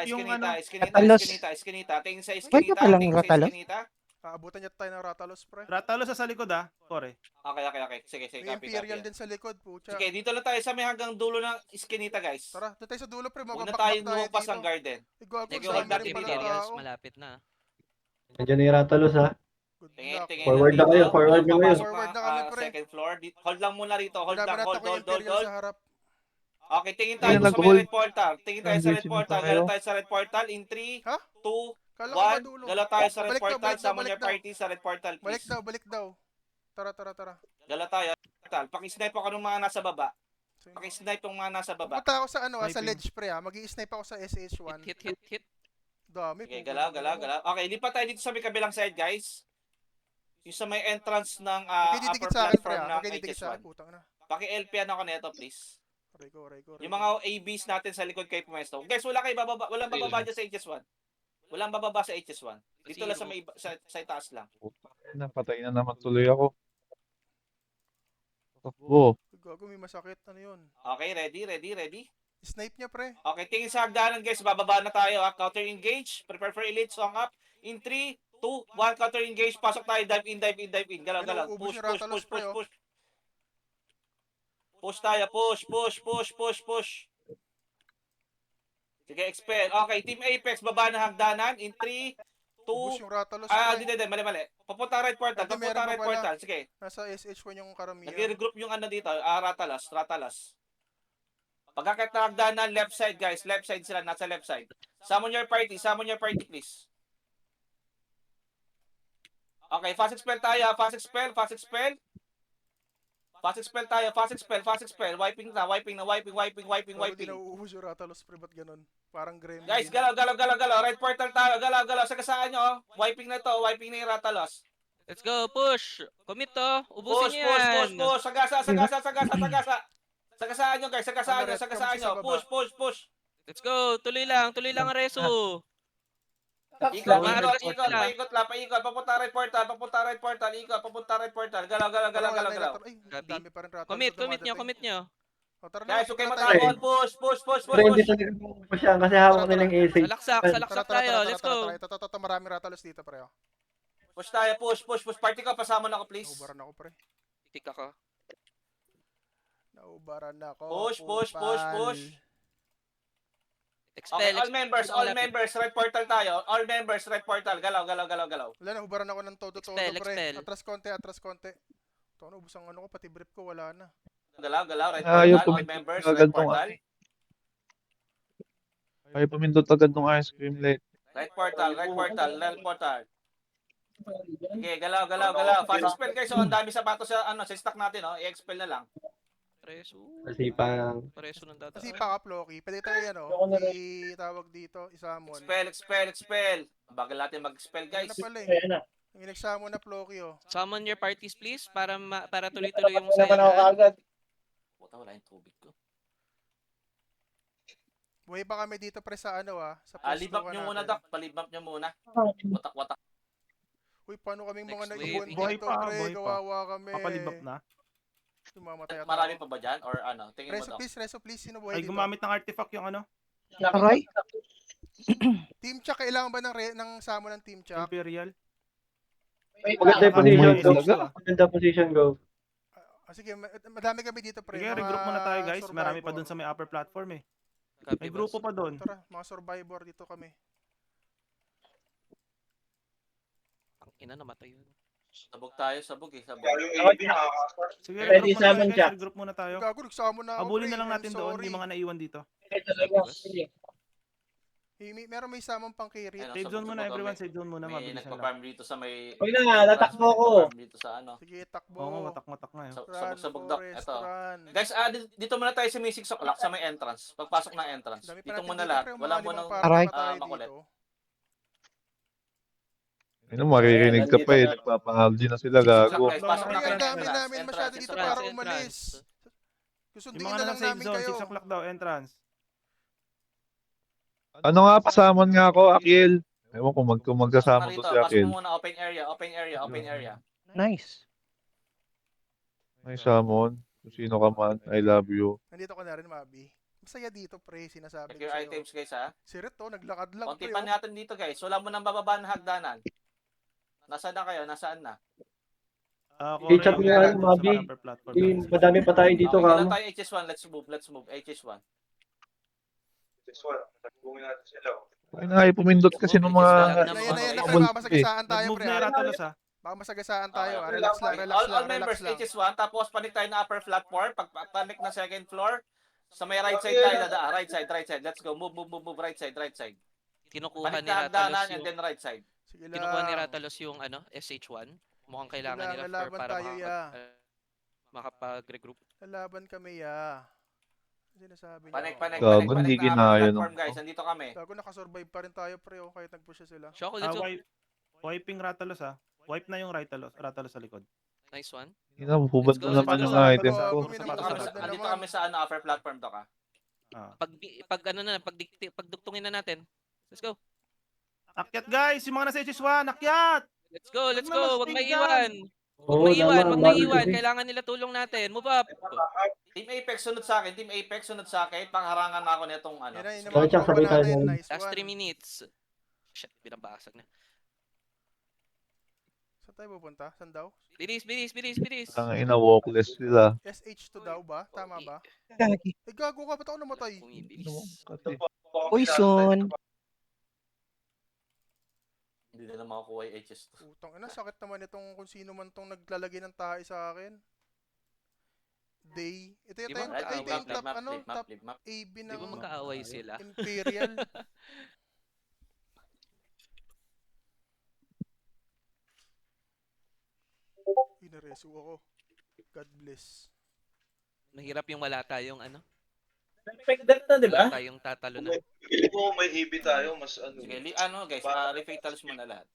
Yung ano, Skinita. Tingin sa Pwede Skinita. palang Tingin sa Ratalos? Skinita. Aabutan niya tayo ng Ratalos, pre. Ratalos sa likod Kore. Okay. Sige. May Copy. Imperial din sa likod, pucha. Sige, dito lang tayo sa may hanggang dulo ng Skinita, guys. Tara, doon tayo sa dulo, pre. Huwag na Mababakbak tayo tayo lumpas dito. ang garden. Igwagod Sige, sa hold amin natin rin pala Imperials. tao. Malapit na. Nandiyan na yung Ratalos, ha? Good Tingin. luck. Forward na kayo, forward na kayo. Forward na kami, pre. Second floor. Hold lang muna rito. Hold. Dami natin ko yung Imperial sa harap. Okay, tingin tayo Ayun, sa may nag-hold. red portal. Tingin tayo sa red Sandwich portal. tayo. Galaw tayo sa red portal. In 3, Ha? 2, Kala ko ba 1. dulo? Galaw tayo sa red Balik daw, portal. Summon balik your daw. party sa red portal, please. Balik daw. Tara. Galaw tayo. Pakisnipe ako ng mga nasa baba. Pakisnipe yung mga nasa baba. Pupunta ako sa sa Sniping. ledge, pre, ha. Mag-i-snipe ako sa SH1. Hit. Dami. Okay, pupunta galaw. ako. Okay, lipat tayo dito sa may kabilang side, guys. Yung sa may entrance ng Magkididikit upper sa akin, pre, platform ha. ng Magkididikit sa akin. HS1. Putang na. Paki-LP ako nito, please. Rego. Yung mga ABs natin sa likod kay Pumesto. Guys, walang bababa dyan sa HS1. Dito lang sa may sa taas lang. Napatay na naman tuloy ako. Takbo. Gago, may masakit. Ano yun? Okay, ready? Snipe niya, pre. Okay, tingin sa hagdanan guys, bababa na tayo ha. Counter engage, prepare for elite, song up. In 3, 2, 1, counter engage, pasok tayo, dive in. Galaw. Ayun, ubos Push. yung Rathalos, pre, oh. Push tayo, push. Sige, expel. Okay, Team Apex, baba na hagdanan. In 3, 2, Ubos yung Rathalos, hindi, pre. mali. Papunta right portal, Hindi, meron pa pala. portal. Sige, Nasa SH1 yung karamihan. nag-regroup yung ano dito, Ratalas. Pagkakit na hagdanan, left side guys, left side sila, nasa left side. Summon your party please. Okay, fast expel tayo, fast expel. Wiping na. Gago, di nauubos yung Rathalos, pre. Ba't ganun? Parang gremlin. Guys, galaw. Right portal tayo, galaw. Sagasaan nyo, oh. Wiping na yung Ratalos. Let's go, push. Commit to. Ubusin niyo yan. Push. Sagasa. Sagasaan nyo, guys. Sagasaan nyo. Push. Let's go. Tuloy lang ang reso. Ikot, Maatras paikot lang. Papunta right portal. Galaw. Ay, ang dami pa rin Rathalos. Commit nyo. O, tara na. Guys, okay tara matapon. tayo. Push. Pre, hindi talaga pa siya kasi hawak nilang AC. Salaksak tayo. Let's go. Tara. Maraming Rathalos dito, pre. Oh. Push tayo, push. Party ko, pasama na ako, please. Naubaran ako, pre. Tik ako. Naubaran ako. Push. pal. Okay, Expel. all members, right portal tayo. All members, right portal. Galaw. Wala, naubaran ako ng todo-todo, pre. Expel. Atras konti. Ito, ubus ang ano ko, pati brief ko, wala na. Galaw, right Ayaw portal. All pumindot members, agad right tong portal. Ayaw pumindot agad ng ice cream late. Right portal. Okay, galaw. Fast expel guys, so ang dami sapatos sa stock natin, oh. I-expel na lang. Preso. Kasi pang Preso ng data. Kasi pa-up, Loki. Pwede tayo yan, itawag dito, isamon. Expel. Bagal natin mag-expel, Guys. guys. Na pala, eh. Kaya na. Yung inagsamo na Floki, oh. Summon your parties please para tuloy-tuloy yung Wala pa na ako sayahan. agad. Puta, wala yung tubig ko. Buhay pa kami dito, pre, sa sa Leave up nyo muna, Doc. Palib up nyo muna. Watak. Uy, paano kaming mga Next naiwan wave. Buhay dito, pa, pre? buhay pa. Kawawa kami. Papalibak na. Mamatay ako. Marami pa ba dyan? Or ano? Tingin mo, Reso, Doc. please. Sino buhay Ay, dito? gumamit ng artifact yung ano? Aray. Team Chuck, kailangan ba ng samo ng Team Chuck? Imperial. maganda yung position Amoy go. talaga. Maganda position go. Sige, madami kami dito, pre. Sige, mga regroup muna tayo guys. Marami pa survivor. dun sa may upper platform eh. Copy, May boss. grupo pa dun. Tara, mga survivor dito kami. Ang ina namatay yun. Sabog tayo, sabog. Sige, Ready, regroup muna tayo summon guys. Jack. Regroup muna tayo. Gago, nagsamo na ako, Abulin pre. na lang natin I'm doon sorry. yung mga naiwan dito. Meron may samang pang carry. Ayun, Save zone muna everyone. Save zone muna. May Mabilis na lang. nagpa-farm dito sa may... Huwag na, tatakbo ako. Nagpa-farm dito sa ano. Sige, takbo. Oo nga, matak-matak nga yun. Sabog, Doc. Forest, Ito. run. Guys, dito muna tayo sa may 6 o'clock sa may entrance. Pagpasok ng entrance. Dami pa Dito natin muna dito, lahat. pre. Wala Mga mo limang nang party Aray. pa tayo makulit. dito. Ano, maririnig ka pa eh. Nagpapang-algi na sila, gago. Guys, pasok na Ay, kayo ang dami entrance. namin masyado dito entrance, para umalis. Yung Susundin mga na lang nasa safe namin zone, kayo. 6 o'clock daw, entrance. Ano nga, pasamon nga ako, Akil. Ewan ko, kung magkasama to Pasok si na Akil. pasok mo muna. Open area. Nice. May summon. Kung sino ka man, I love you. Nandito ko na rin, Mabi. Masaya dito, pre, sinasabi Check ko your sa'yo. items, guys, ha. Si Ret, naglakad lang, Konti pre. pa natin dito, guys. Wala mo nang bababa ng hagdanan. Nasaan na kayo? Nasaan na? Ako I-check rin, mo yan, sa mga Mabi. upper platform. Madami pa tayo dito, Okay, kamo. dala tayo HS1. Let's move. HS1. Tagbungin natin sila. Ay na, pumindot kasi ng mga... Yan, Bubble baka masagasaan tayo, Mag-move pre. na yung Ratalos ha. Baka masagasaan tayo. Okay. Relax lang, All members, HS1. Tapos panik tayo na upper platform. Pag-panik na second floor. Sa may right side tayo dadaan. Right side. Let's go. Move. Right side. Kinukuha Panik ni na hagdanan Ratalos and yung then right side. Sige lang. kinukuha ni Ratalos yung SH1. Mukhang kailangan nila Lalaban para tayo, ya. makapag-regroup. Lalaban kami, ya. Sinasabi niyo. Panik Gago, na hindi upper kinaya platform, nung- guys. Nandito kami. Gago, nakasurvive pa rin tayo, pre, kahit nag-push sila. Shoko, let's go. Wiping Ratalos ha. Wipe na yung Ratalos sa likod. Nice one. Hubad Let's go, na naman let's yung go. item ko. Nandito kami sa upper platform, Doc, ha. Pagdugtungin na natin. Let's go. Akyat guys! Yung mga nasa HS1! Akyat! Let's go, let's Huwag na go. Wag mag-stay maiwan. Wag Oo, maiwan, tama. wag maiwan. Kailangan nila tulong natin. Move up. Team Apex, sunod sa akin. Team Apex, sunod sa akin. Pangharangan na ako nitong ano. Yun na, yun ang Sorry, mga Chuck, tropa sabay tayo natin. doon. Nice Last 3 one. minutes. Shit, binabasag na. Saan tayo pupunta? Saan daw? Bilis, bilis, bilis, bilis. Ang ina-walkless sila. SH2 daw ba? Tama ba? Gagi. Eh, gago ka. Ba't ako namatay? Bumibilis. Poison. Hindi nila makakuha yung HS2. Putang ina, sakit naman itong kung sino man tong naglalagay ng tahi sa akin. Day. Ito Di yung, ba ito yung top, ano, top map. AB Di ng ba magkaaway sila? Imperial. Inareso ako. God bless. Mahirap yung wala tayong ano. Perfect na, di ba? Wala tayong tatalo na. Pili ko may EB tayo, mas ano. Sige, ano guys, refatals mo na lahat.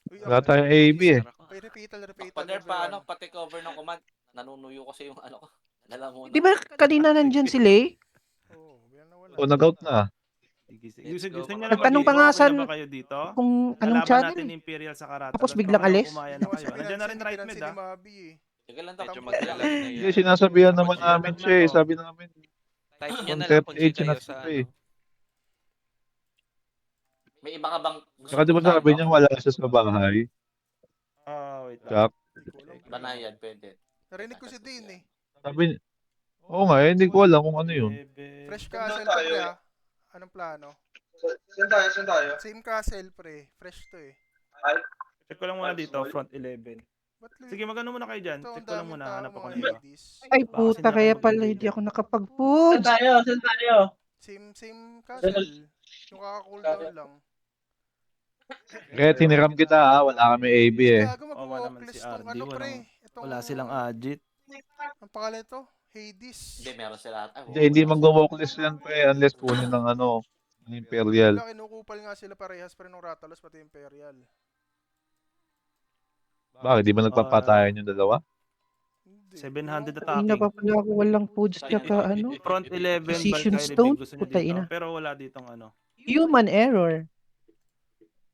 Uy, Wala ako, tayong AB eh. Sarap ako. may repeatal, Pader pa, everyone. pati cover ng command. Nanunuyo kasi yung ano ko. Lalamunan. Di ba kanina nandyan sila eh? Oo, yan na wala. O, nag-out na. Sige, sige. Let's go, Gusto niyo mga na Nagtanong pa nga okay na saan- ba kayo dito? Kung anong Kalaban channel. natin Imperial sa Karata. Tapos biglang alis? Kumaya Hindi na ko kayo. kasi Nandiyan na rin pinansin, right mid pinansin ni ah. Mabi eh. Sige lang, Medyo tapos maglalag na Hindi, yan. sinasabihan naman Tapos namin yun siya eh. na to. Sabi namin, Type niya na lang Concept kung 8 G kayo sinasabi sa eh. ano. may iba ka bang gusto Saka di ba puntahan, sabi no? niya wala siya sa bahay? Wait lang. Jack. Hindi ko alam. Banayan, pwede. Narinig ko si Dean eh. Sabi niya, oo nga eh, hindi ko alam kung ano yun. Fresh Saan castle tayo to pre eh? ah. Anong plano? Saan tayo? Saan tayo? Same castle pre. Fresh to eh. Check ko lang muna dito, front 11. Ba't Sige, magano muna kayo dyan. ito ang Check ko lang daming muna, tao hanap ako mga ng iba. ladies? Ay Baka puta, kasi kaya hindi pala ako hindi ako Saan nakapag-foods. tayo? Saan tayo? Same castle. Yung kaka-cooldown lang. Kaya tiniram kita ha, wala kami AB eh. Gago Awa naman mag-walkless si tong RD, ano pre. walang- Itong, Wala silang agit. Ang pangalan ito? Hades. Hindi, meron sila. Ay, Hindi magwa-walkless yan pre, unless kunin ng ano, ng Imperial. Wala, kinukupal nga sila parehas pre nung Rathalos pati Imperial. Bakit, di ba nagpapatayan yung dalawa? Hindi. 700 Hindi na attacking. pa pala ako walang foods Sayang tsaka yun. ano. Front 11, Precision Valkyrie Stone? Big gusto niya Puta dito. ina. Pero wala ditong ano. Human error.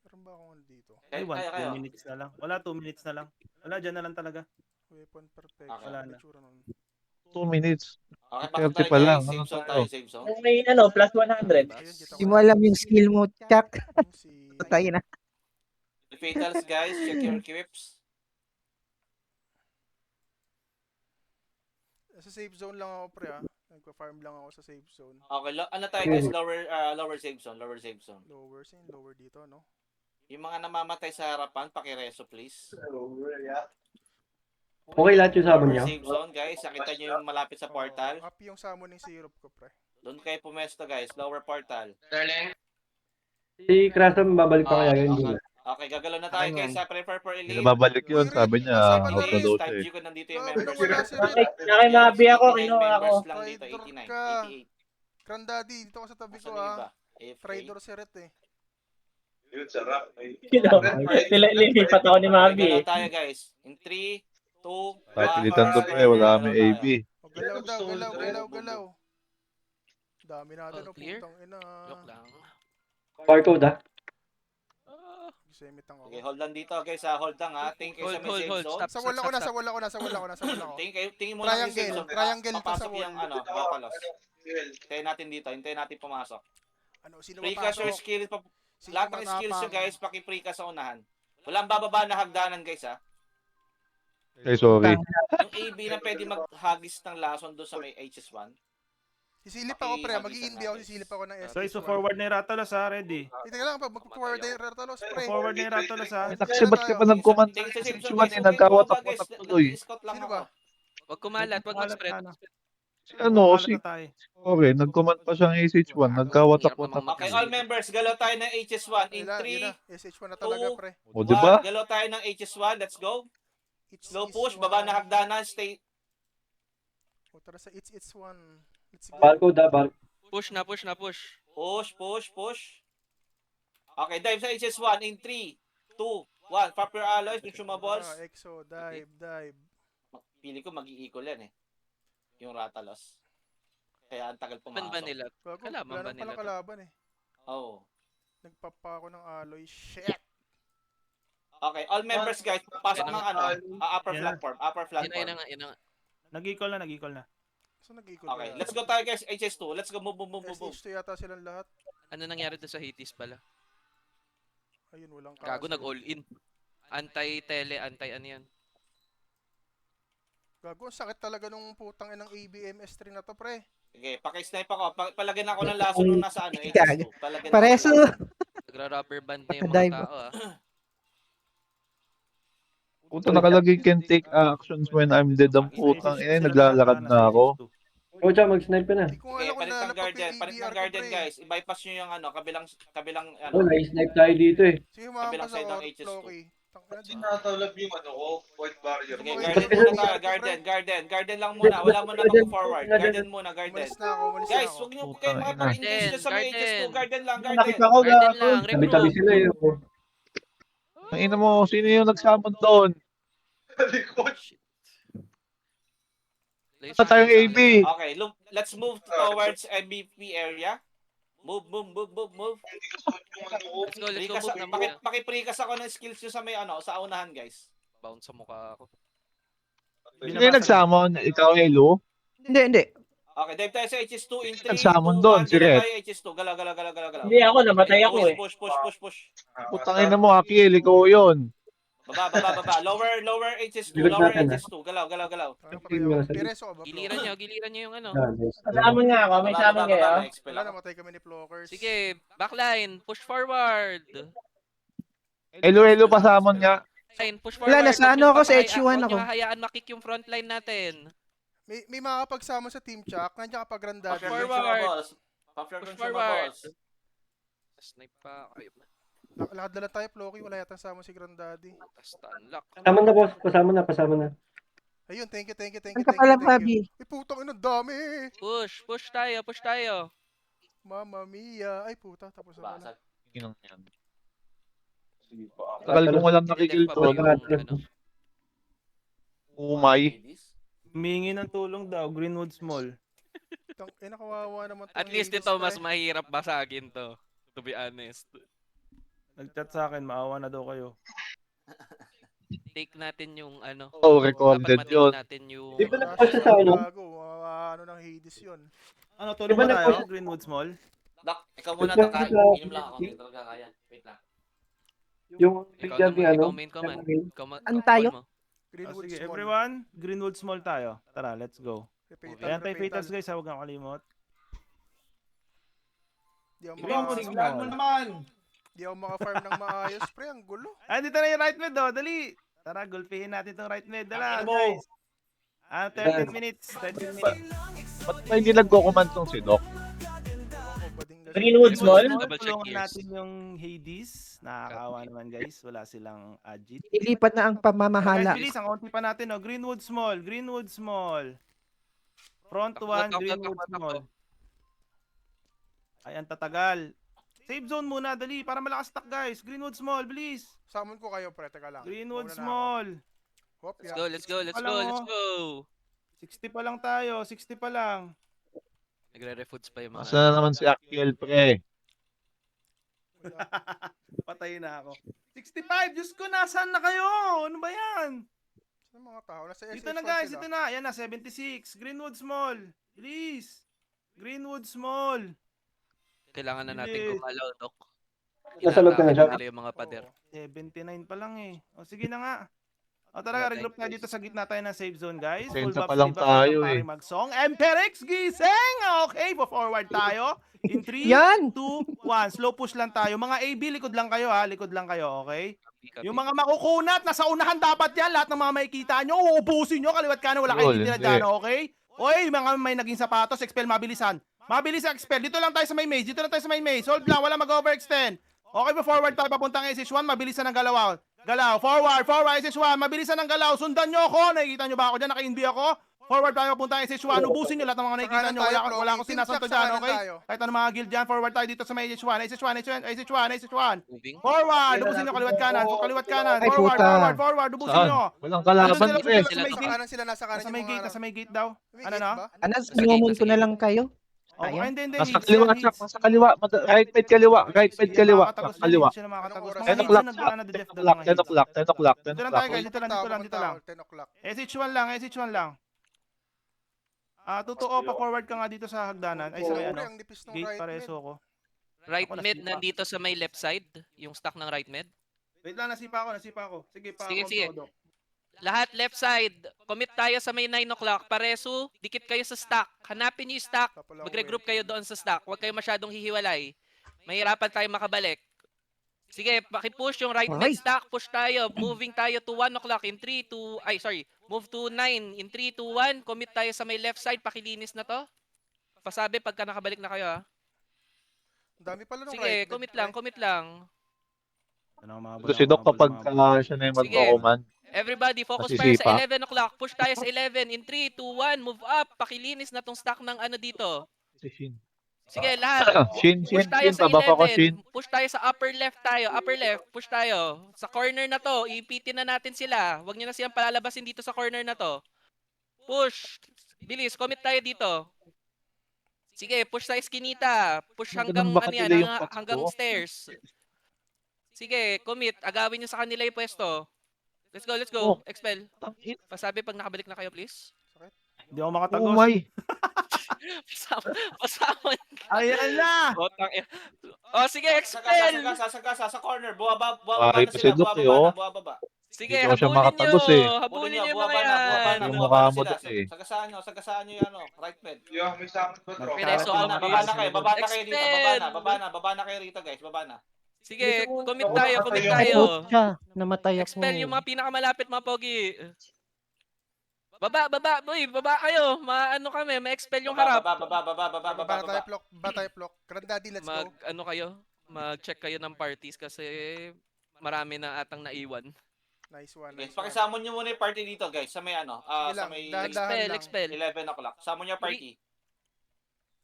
Meron ba akong ano dito? Ay, Kayo. 2 minutes na lang. Wala, 2 minutes na lang. Wala, dyan na lang talaga. Weapon perfect. Okay. Wala na. Itsura nun. 2 minutes. Okay, 30 pakita pa tayo lang, guys. ano Save zone tayo? tayo, save zone. May ano, plus 100. Ayun, kita Hindi mo alam yung skill mo, Chuck. Si... Patay na. Fatals guys, check your equips. Sa safe zone lang ako pre ah. Nagpa-farm lang ako sa safe zone. Okay, ano tayo guys? Lower save zone, lower save zone. Lower dito no. Yung mga namamatay sa harapan, pakireso please. Okay lahat yung sabon Lower niya. save zone guys, nakita nyo yung malapit sa portal. Up yung summoning syrup ko pre. Doon kayo pumesto guys, lower portal. Si Krasam, babalik pa kaya yun. Hindi. Okay, gagalaw na tayo guys sa prepare for Hindi elite. na babalik yun, sabi niya, Nasa out na daw siya Type eh. G ko nandito yung Gago, members. wala si Red. Nakimabi ako, 89 kinuha ako. members lang dito, Traitor 89, ka. 88. Grandaddy, dito ka sa tabi ko Asan yung ah. iba? AFK? Traidor si Red eh. Yun, sarap. Lilipat ako ni Mabi eh. Gagalaw tayo guys. In 3, 2, 1. Papilitan to pre, wala kami AB. O, galaw daw, galaw. Dami natin Oh, o clear? putang ina. Joke lang. Barcode ah. Semitang ako. Okay, hold lang dito guys ha. Hold lang ha. Tingin kayo sa may save zone. Stop, Sa stop, wala ko na, stop, sa wala ko na. Tingin mo lang yung save Triangle, zone. triangle to sa Papasok wall. yung ano, Rapalos. Hintayin natin dito. Hintayin natin pumasok. Ano, sino Precast your mapasok? skills. Sino Lahat ng skills nyo matapang? guys, paki-precast sa unahan. Walang bababa na hagdanan guys ha. Ay, sorry. Yung AB na pwede maghagis ng lason doon sa may HS1. Sisilip ako pre, mag-i-inbi ako, sisilip ako ng So, SS1. so forward na yung Rathalos ha, ready. Teka lang pa, mag-forward na yung Ratalos pre. Forward na yung Rathalos ha. Kasi ba't ka pa nag-command Tingin sa sa save zone H1 guys. eh, nagkawatak-watak tuloy. Nag-escort lang Sino ako. ba? Wag kumalat, wag mag-spread. Si ano, si Kumalat na tayo. Sorry, nag-command pa siyang SH1, nagkawatak-watak. Okay, all members, galaw tayo ng HS1 in Yun 3, na, SH1 na talaga 2, pre. O, di ba? Galaw tayo ng HS1, let's go. It's Slow is push, one. baba na hagdanan, stay. O tara sa it's one. Let's go. Barcode ah, barcode. Push na, push na, push. Push. Okay, dive sa HS1 in 3, 2, 1. Pop your alloys, consumables. Exo, dive. Pili ko mag-i-equal yan eh. Yung Ratalos. Kaya ang tagal Ban ba pumasok. nila? Gago, Kalaban wala ba nang nila palang to? kalaban eh. Oo. Nagpapa ako ng alloy. Shit! Okay, all members guys, pasok ng upper Yan na. platform, upper Yun na, yun platform. na nga, yun na nga. Nag-equal na. So nag-equal Okay, ba? let's go tayo guys, HS2. Let's go, move. SH2 yata silang lahat. Ano nangyari doon sa Hades pala? Ayun, walang Gago, kaso. nag-all in. Anti-tele, anti-ano yan. Gago, ang sakit talaga nung putang inang ABMS3 na to, pre. Okay, paki-snipe ako. Palagyan ako ng laso nung nasa ano, Gago. HS2. Palagyan Pareso. ako ng laso. Nagra-rubber band na yung Dive. mga tao ah. Puta nakalagay can take actions when I'm dead ang putang naglalakad na ako. O, tsaka mag-snipe ka na. Hindi ko nga Okay, alam kung palit ng nalapag ko guardian, yung palit ng ABR ko, guardian pre. guys. I-bypass nyo yung ano, kabilang Oh, na-snipe tayo dito eh. Sige, humampas Kabilang side ako, ng HS2. Floki. Tangina, di- Tinatalab yung ano ko, white barrier. Okay, Okay, guardian okay. muna tayo, guardian lang muna. Wala muna mag-forward. Guardian muna, guardian. Umalis na ako, umalis na Guys, ako. huwag niyo Putang kayo ina. makapag-engage dyan sa may Guardian. HS2. Guardian lang, Nakita guardian. ko, Guardian gago. lang, Tabi-tabi regroup. sila eh. oh. Ang ina mo, sino yung nagsamon doon? Likod. Wala tayong AB. Okay, look, let's move towards MVP area. Move. Hindi ka suot yung ano ko. Let's go, Precast, move na muna. paki-precast ako ng skills nyo sa may ano, sa unahan, guys. Bounce sa mukha ako. Sino yung nagsamon? Ikaw, Elo? Hindi. Okay, dive tayo sa HS2 in 3, 2, 1, Nagsamon doon, si Red. tayo HS2. Galaw. Hindi ako, namatay ako eh. Push. Putang ina mo, Akil, ikaw yun. Baba. Lower HS2, Bilog lower natin, HS2. Galaw. Ano pa Tingin mo kayo? na sa- Pireso ka ba, Flo? Giliran nyo yung ano. Ah, yes. Kasama nga ako, may sama kayo. Wala, namatay kami ni Flokers. Sige, backline, push forward. Elo, pasamon nga. Line, push Wala, forward. nasa Huwag ano nyo ako, sa papahaya- HU1 huwag nyo ako. hahayaan makick yung frontline natin. May makakapagsama sa team chat, nandiyan ka pa grandada. Push forward. Push forward. Snipe pa kayo. Lakad na lang tayo, Floki. Wala yata sama si Granddaddy. Tapos unlock. Pasama na, boss. Pasama na. Ayun, thank you. Ang kapalang Fabi. Ay, putang ina, dami. Push tayo. Mamma mia. Ay, puta, tapos na pala. Inang yan. Tagal kong walang nakikil Def pa ba doon. yung, ano? Umay. Humingi ng tulong daw, Greenwood Small. Ina, kawawa naman. At least ito, mas mahirap basagin to. To be honest. Nag-chat sa akin, maawa na daw kayo. Take natin yung ano. Oh, recorded dapat yun. matake natin yung... Di ba nag-post sa ano? Ano ng Hades yun? Ano, tulong Diba ba tayo, nag-post- Greenwood Small? Doc, ikaw muna Ito, kakain. ito. Inom lang ako. Hindi talaga kaya. Wait lang. Yung Ikaw bigyan naman, ano? ikaw main command. Ano tayo? Call mo. Greenwood Sige, Small. everyone, Greenwood Small tayo. Tara, let's go. Repeat, Ayan tayo, repeat. Fatals guys, huwag kang kalimot. Di ako Greenwood maka- Small. Di ako maka-farm ng maayos, pre. Ang gulo. Ah, dito na yung right mid, oh. Dali. Tara, gulpihin natin tong right mid. Dala, Ano mo? guys. 13 minutes. 13 minutes. Ba't pa hindi nagko-command tong si Doc? Greenwood Small? Double check Tulungan gears. natin yung Hades. Nakakaawa naman, guys. Wala silang agit. Ilipat na ang Guys, pamamahala. bilis. Ang konti pa natin, oh. Greenwood Small. Front Takbo, 1, takbo, Greenwood takbo, Small. Ay, ang tatagal. Save zone muna, dali. Para malakas stack, guys. Greenwood Small, bilis. Summon ko kayo, pre. Teka lang. Greenwood Mauna na ako. Small. Hop, Let's yeah. go, let's go, let's Wala go, mo. let's go. 60 pa lang tayo. 60 pa lang. Nagre-refoods pa yung mga... Asa na naman si Akil, pre? Patay na ako. 65! Diyos ko, nasaan na kayo? Ano ba yan? Saan mga tao? Nasa SH1 Dito na guys, sila. dito na. Ayan na, 76. Greenwood Small. Please. Greenwood Small. Kailangan na natin Bilis. gumalaw, Doc. Nasa loob ka na siya? Inatake nila yung mga pader. 79 pa lang eh. O sige na nga. O talaga, regroup tayo dito sa gitna tayo ng safe zone guys. Full Sensa buff, pa lang full buff, tayo, pare eh. Mag-song. Emperix gising! Okay, forward tayo. In 3, Yan! 2, 1. Slow push lang tayo. Mga AB, likod lang kayo ha. Likod lang kayo, okay? Copy. Yung mga makukunat, nasa unahan dapat yan. Lahat ng mga makikita nyo, uubusin nyo. Kaliwat ka na, wala kayo Yun, titira hindi. dyan, okay? Oy, mga may naging sapatos, expel mabilisan. Mabilis ang expel. Dito lang tayo sa may maze. Dito lang tayo sa may maze. Hold lang, wala mag-overextend. Okay ba forward tayo papuntang SH1? Mabilisan ang galaw. Galaw. Forward, SH1. Mabilisan ang galaw. Sundan nyo ako. Nakikita nyo ba ako dyan? Naka-inbi ako. Forward tayo papuntang SH1. Ubusin nyo lahat ng mga nakikita Sakanan nyo. tayo, Wala Floki. akong Team sinasanto check, dyan, sakanan okay? tayo. Kahit ano mga guild dyan. Forward tayo dito sa may SH1. Moving. Forward. Ubusin nyo kaliwat kanan. Kaliwat kanan. Ay, Forward, puta. forward. Ubusin Saan? nyo. Walang kalaban, Nandun sila, pre. nasa may Nasa gate. kanan sila, nasa kanan Nasa yung may mga gate. ano. Nasa may gate daw. May Ano gate na? ba? Anas, Sige, minumon sige. ko na lang kayo. Oh, Tayo? ay, hindi. Nasa Hits kaliwa, yan, Chak. hits. Nasa kaliwa. Right mid kaliwa. Right mid Hindi kaliwa. makakatagos Sa yan, kaliwa. hindi sila makakatagos. Anong Mga oras? hits o'clock. na nagdef daw 10 o'clock. mga 10 hits. o'clock. 10 o'clock. 10 Dito lang o'clock. tayo guys, dito lang, dito lang, dito lang. 10 o'clock. SH1 lang, SH1 lang. Totoo, pa-forward ka nga dito sa hagdanan. Ay, sa may Pre, ano. ang nipis ng Gate right pareso mid. ko. Right Ako, mid nasipa. nandito sa may left side, yung stack ng right mid. Wait lang, nasipa ako. Sige, pa Sige, sige. Dok. Lahat left side. Commit tayo sa may 9 o'clock. Pareso, dikit kayo sa stack. Hanapin niyo yung stack. Tapos lang Magre-group wait. kayo doon sa stack. Huwag kayo masyadong hihiwalay. Mahirapan tayo makabalik. Sige, pakipush yung right mid Alright. stack. Push tayo. Moving tayo to 1 o'clock in 3, 2, ay sorry. Move to 9 in 3, 2, 1. Commit tayo sa may left side. Pakilinis na to. Pasabi pagka nakabalik na kayo ha. Ang dami pala ng Sige, right mid, commit pre. lang, commit lang. Ano, mga Ito si Doc kapag siya na yung Sige. magpakuman. Everybody, focus tayo sa Nasisipa. 11 o'clock. Push tayo sa 11 in 3, 2, 1. Move up. Pakilinis na tong stack ng ano dito. Si Shin. Sige, lahat. Shin, Push tayo sa Pabuff ako, Shin. 11. Push tayo sa upper left tayo. Upper left. Push tayo. Sa corner na to. Ipitin na natin sila. Huwag nyo na silang palalabasin dito sa corner na to. Push. Bilis. Commit tayo dito. Sige, push sa eskinita. Push hanggang, Ganun ba ano yan, kanila yung hanggang takbo? stairs. Sige, commit. Agawin nyo sa kanila yung pwesto. Let's go, let's Oh. go. Expel. Pasabi pag nakabalik na kayo, please. Hindi ako Oh makatagos. my. Pasama. Ayan na! Oh, sige, expel. Sa corner. Buwaba Ay, na kasi sila. Doc, eh, oh. Buwababa. Sige, Hindi ko siya habulin nyo. makatagos, eh. Habulin nyo yung mga buwaba na. yan. Yung Buwaba na mukha mo, sila. Doc, eh. Sagasaan nyo yung ano, right mid. Yeah, may sakit ba, bro? Pwede, so, Baba na kayo. Baba na kayo dito. Expel. Baba na kayo rito, guys. Baba na. Sige, commit tayo, commit Ay, tayo. siya. Namatay ako. Expel yung mga pinakamalapit, mga pogi. Baba, boy, baba kayo. Maano kami, ma-expel yung harap. Baba tayo, Plok. Baba tayo, Plok. Granddaddy, let's go. Ano kayo? Mag-check kayo ng parties kasi marami na atang naiwan. Nice one, Guys, nice one. pakisamon nyo muna yung party dito, guys. Sa may ano, Sige sa lang, may dahan-dahan lang. Expel. 11 o'clock. Samon nyo yung party.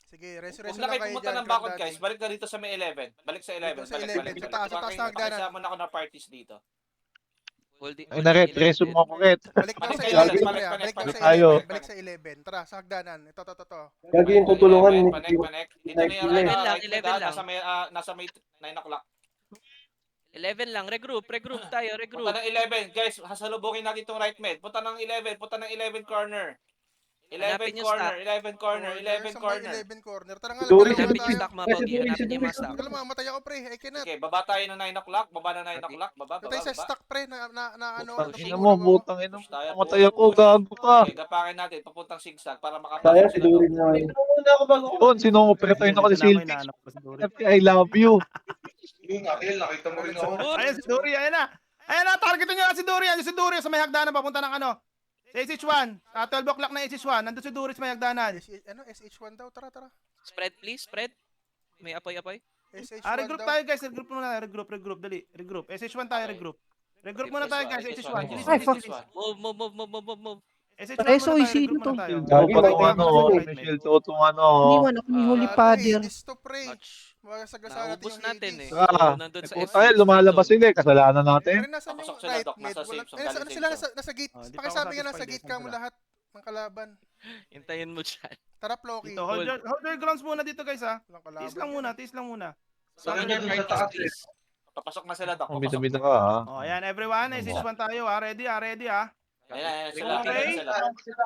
Sige, Huwag resurrection na lang kayo kayo pumunta dyan, ng bakod, Granddaddy. guys. Balik na dito sa may 11. Balik sa 11. Dito sa 11, sa taas ng hagdanan. Pakisamon ako ng parties dito. Ay, naret. Reso mo ako, Ret. Balik na Balik sa kayo, 11, balik, pre. balik, Balik na balik sa tayo. 11. Balik sa 11. Tara, sa hagdanan. Ito. Lagi yung tutulungan. Panek. Dito na yung 11 lang, right 11 mid, lang. nasa may 9 o'clock. 11 lang, regroup tayo, regroup. Punta ng 11. Guys, hasalubungin natin itong right mid. Punta ng 11 corner. 11 Hanapin yung corner, stack. 11 corner, 11 corner. 11 corner. Tara nga, Sorry, Hanapin dalawa yung tayo. stack, mga pogi. Hanapin yung mga stack. Teka lang, mamatay ako, pre. I cannot. Okay, baba tayo ng 9 o'clock. Baba na 9 o'clock. Baba. Ito tayo sa stack, pre, na ano. Ina mo, butang ina mo. Push tayo, Matay push, ako, push. gago ka. Okay, gapakin natin. Papuntang zigzag para Sayang, makapasok si Durin na. Yun, sino ko operatorin ako si Silvix. I love you. Yung El, nakita mo rin ako. Ayan si Dory, ayan na. Ayan na, targetin nyo na si Dory. Ayan si Dory sa may hagdanan papunta ng ano. Sa SH1. 12 o'clock na SH1. Nandun si Dory sa may hagdanan. SH1 daw, tara. Spread please, spread. May apoy. SH1 Regroup daw. tayo guys. Regroup muna. Regroup. Dali. Regroup. SH1 tayo, regroup. Regroup muna tayo guys. SH1. Ay, fuck. Move. SH1 Preso, muna tayo. sino Regroup to? muna tayo. Ako pa itong ano, Michelle Toto ano. Iniwan ako ni Holy Father. Disto, pre. Masagasaan natin Naubos yung natin Hades. eh. Ah, Nandun sa Puta eh, lumalabas sila eh. Kasalanan natin. Pero nasan Papasok yung sila, right Doc. mid? Nasa Wala- safe zone, Eh, galing ano safe sila zone. nasa gate? Oh, di pa Pakisabi ako nga nasa satisfied, gate guys. ka mo Saan lahat ng kalaban. Hintayin mo dyan. Tara, Plocky. Dito, hold your grounds muna dito guys ha. Walang kalaban. Tiis lang muna. Saan yan yung sa taas eh? Papasok na sila, Doc. Ang Papasok. bida-bida ka ha. Oh, ayan everyone. SH1 tayo ha. Ready ha. Ayan, sila. Okay. Sila.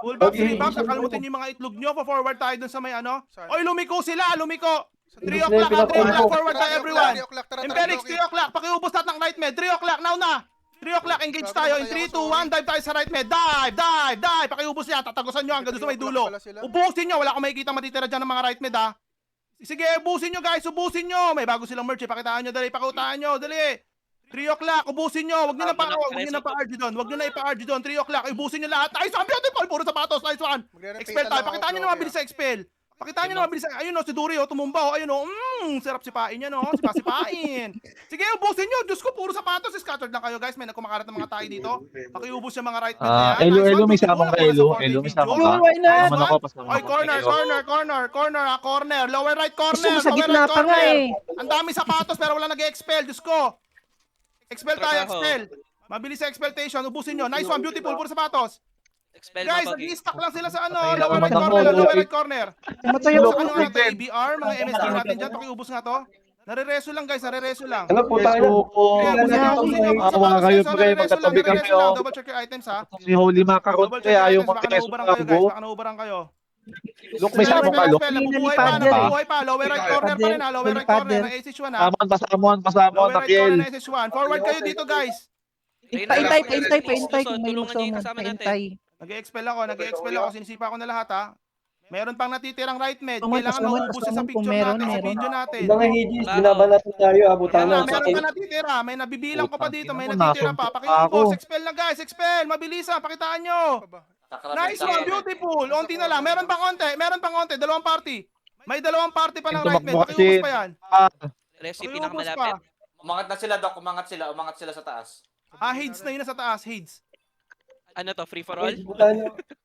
Full box, 3 box. Nakalimutin yung mga itlog nyo. Pa-forward tayo dun sa may ano. Saan? Oy, lumiko sila. 3 Hindi o'clock sila ha. 3 o'clock. pinapaupo. Forward tayo everyone. 3 o'clock, tara, Impelix, Plocky. 3 o'clock. Pakiubos lahat ng right med. 3 o'clock. Now na. 3 o'clock. Engage tayo. In 3, 2, 1. Dive tayo sa right med. Dive. Pakiubos yan. Tatagusan nyo hanggang doon sa may dulo. Ubusin nyo. Wala akong makikita matitira dyan ng mga right med ha. Sige, ubusin nyo guys. Ubusin nyo. May bago silang merch. Pakitaan nyo. Dali. Pakiutaan nyo. Dali. 3 o'clock. Ubusin nyo. Huwag nyo na pa-RG doon. 3 o'clock. Ubusin nyo lahat. Nice one. Beautiful. Puro sapatos. Nice one. Expel tayo. Pakitaan nyo na mabilis sa expel. Pakitaan nyo na mabilis sa... Ayun o, si Duri o. Tumumba o. Ayun o. Sarap sipain yan o. Sipain. Sige, ubusin nyo. Diyos ko, puro sapatos. Scattered lang kayo guys. May nagkumakarat ng mga tayo dito. Pakiubos yung mga right mid na yan. Elo, Nice one. may samang ka, Elo. Beautiful. Elo, may samang Beautiful. ka. Why not? Naman ako, pasama Oy, ako. corner. Lower right corner. Gusto ko sa Lower gitna right pa nga corner. eh. Ang dami sapatos pero wala nag-expel. Diyos ko. Expel tayo, Trabaho. expel. Mabilis sa expectation. Ubusin nyo. Nice one, beautiful. Puro sapatos. Expel Guys, mabagi. nag-i-stack lang sila sa ano, Patay lower naman right ako, corner, lower Loki. right corner. Namatay Loki. ako. Ano nga na to, Loki. ABR, mga MSG natin dyan, pakiubos nga to. Nare-reso lang guys, nare-reso lang. Ano po tayo na? Yeso ko. Kaya Wala busin nyo, ako busin nyo, eh. busin Awa nyo, kayo, guys, pre, nare-reso lang, magkatabi kami, nare-reso lang. oh. Double check your items ha. Si Holy Macaron, Double pre, check your ayaw items, baka mag-reso nauubaran na kayo guys, ako. baka nauubaran kayo. Look, may Expel, samon ka, expel, Look. expel, Hindi nabubuhay nalipad pa, yan. nabubuhay pa. Lower right corner pa rin ha, lower right corner na SS1 ha. Pasamon, Lower right Nakil. corner na SS1. Forward kayo dito guys. Paintay kung may Tulungan niyo yung magsummon. kasama natin. Paintay. Nag-expel ako, sinisipa ko na lahat ha. Meron pang natitirang right mid. Summon, Kailangan summon, maubos sa summon. Kung picture meron, natin, sa meron. video natin. Mga higis, Baho. binabanatan tayo, Yan abutan na, na. meron pa natitira. May nabibilang ko pa dito. May Tingnan mo, natitira pa. nasuntok Pakiubos. ako. Expel na guys. Expel. Mabilisan. Pakitaan nyo. Aba, Nice one. Beautiful. Onti na lang. Meron pang konti. Meron pang konti. Dalawang party. May dalawang party pa ng Yung right mid. tumakbo Pakiubos kasi. pa yan. Recipe Pakiubos pa. pinakamalapit. Umangat na sila, Doc. Umangat sila sa taas. Hades na yun nasa taas. Hades. Ano to, free for all?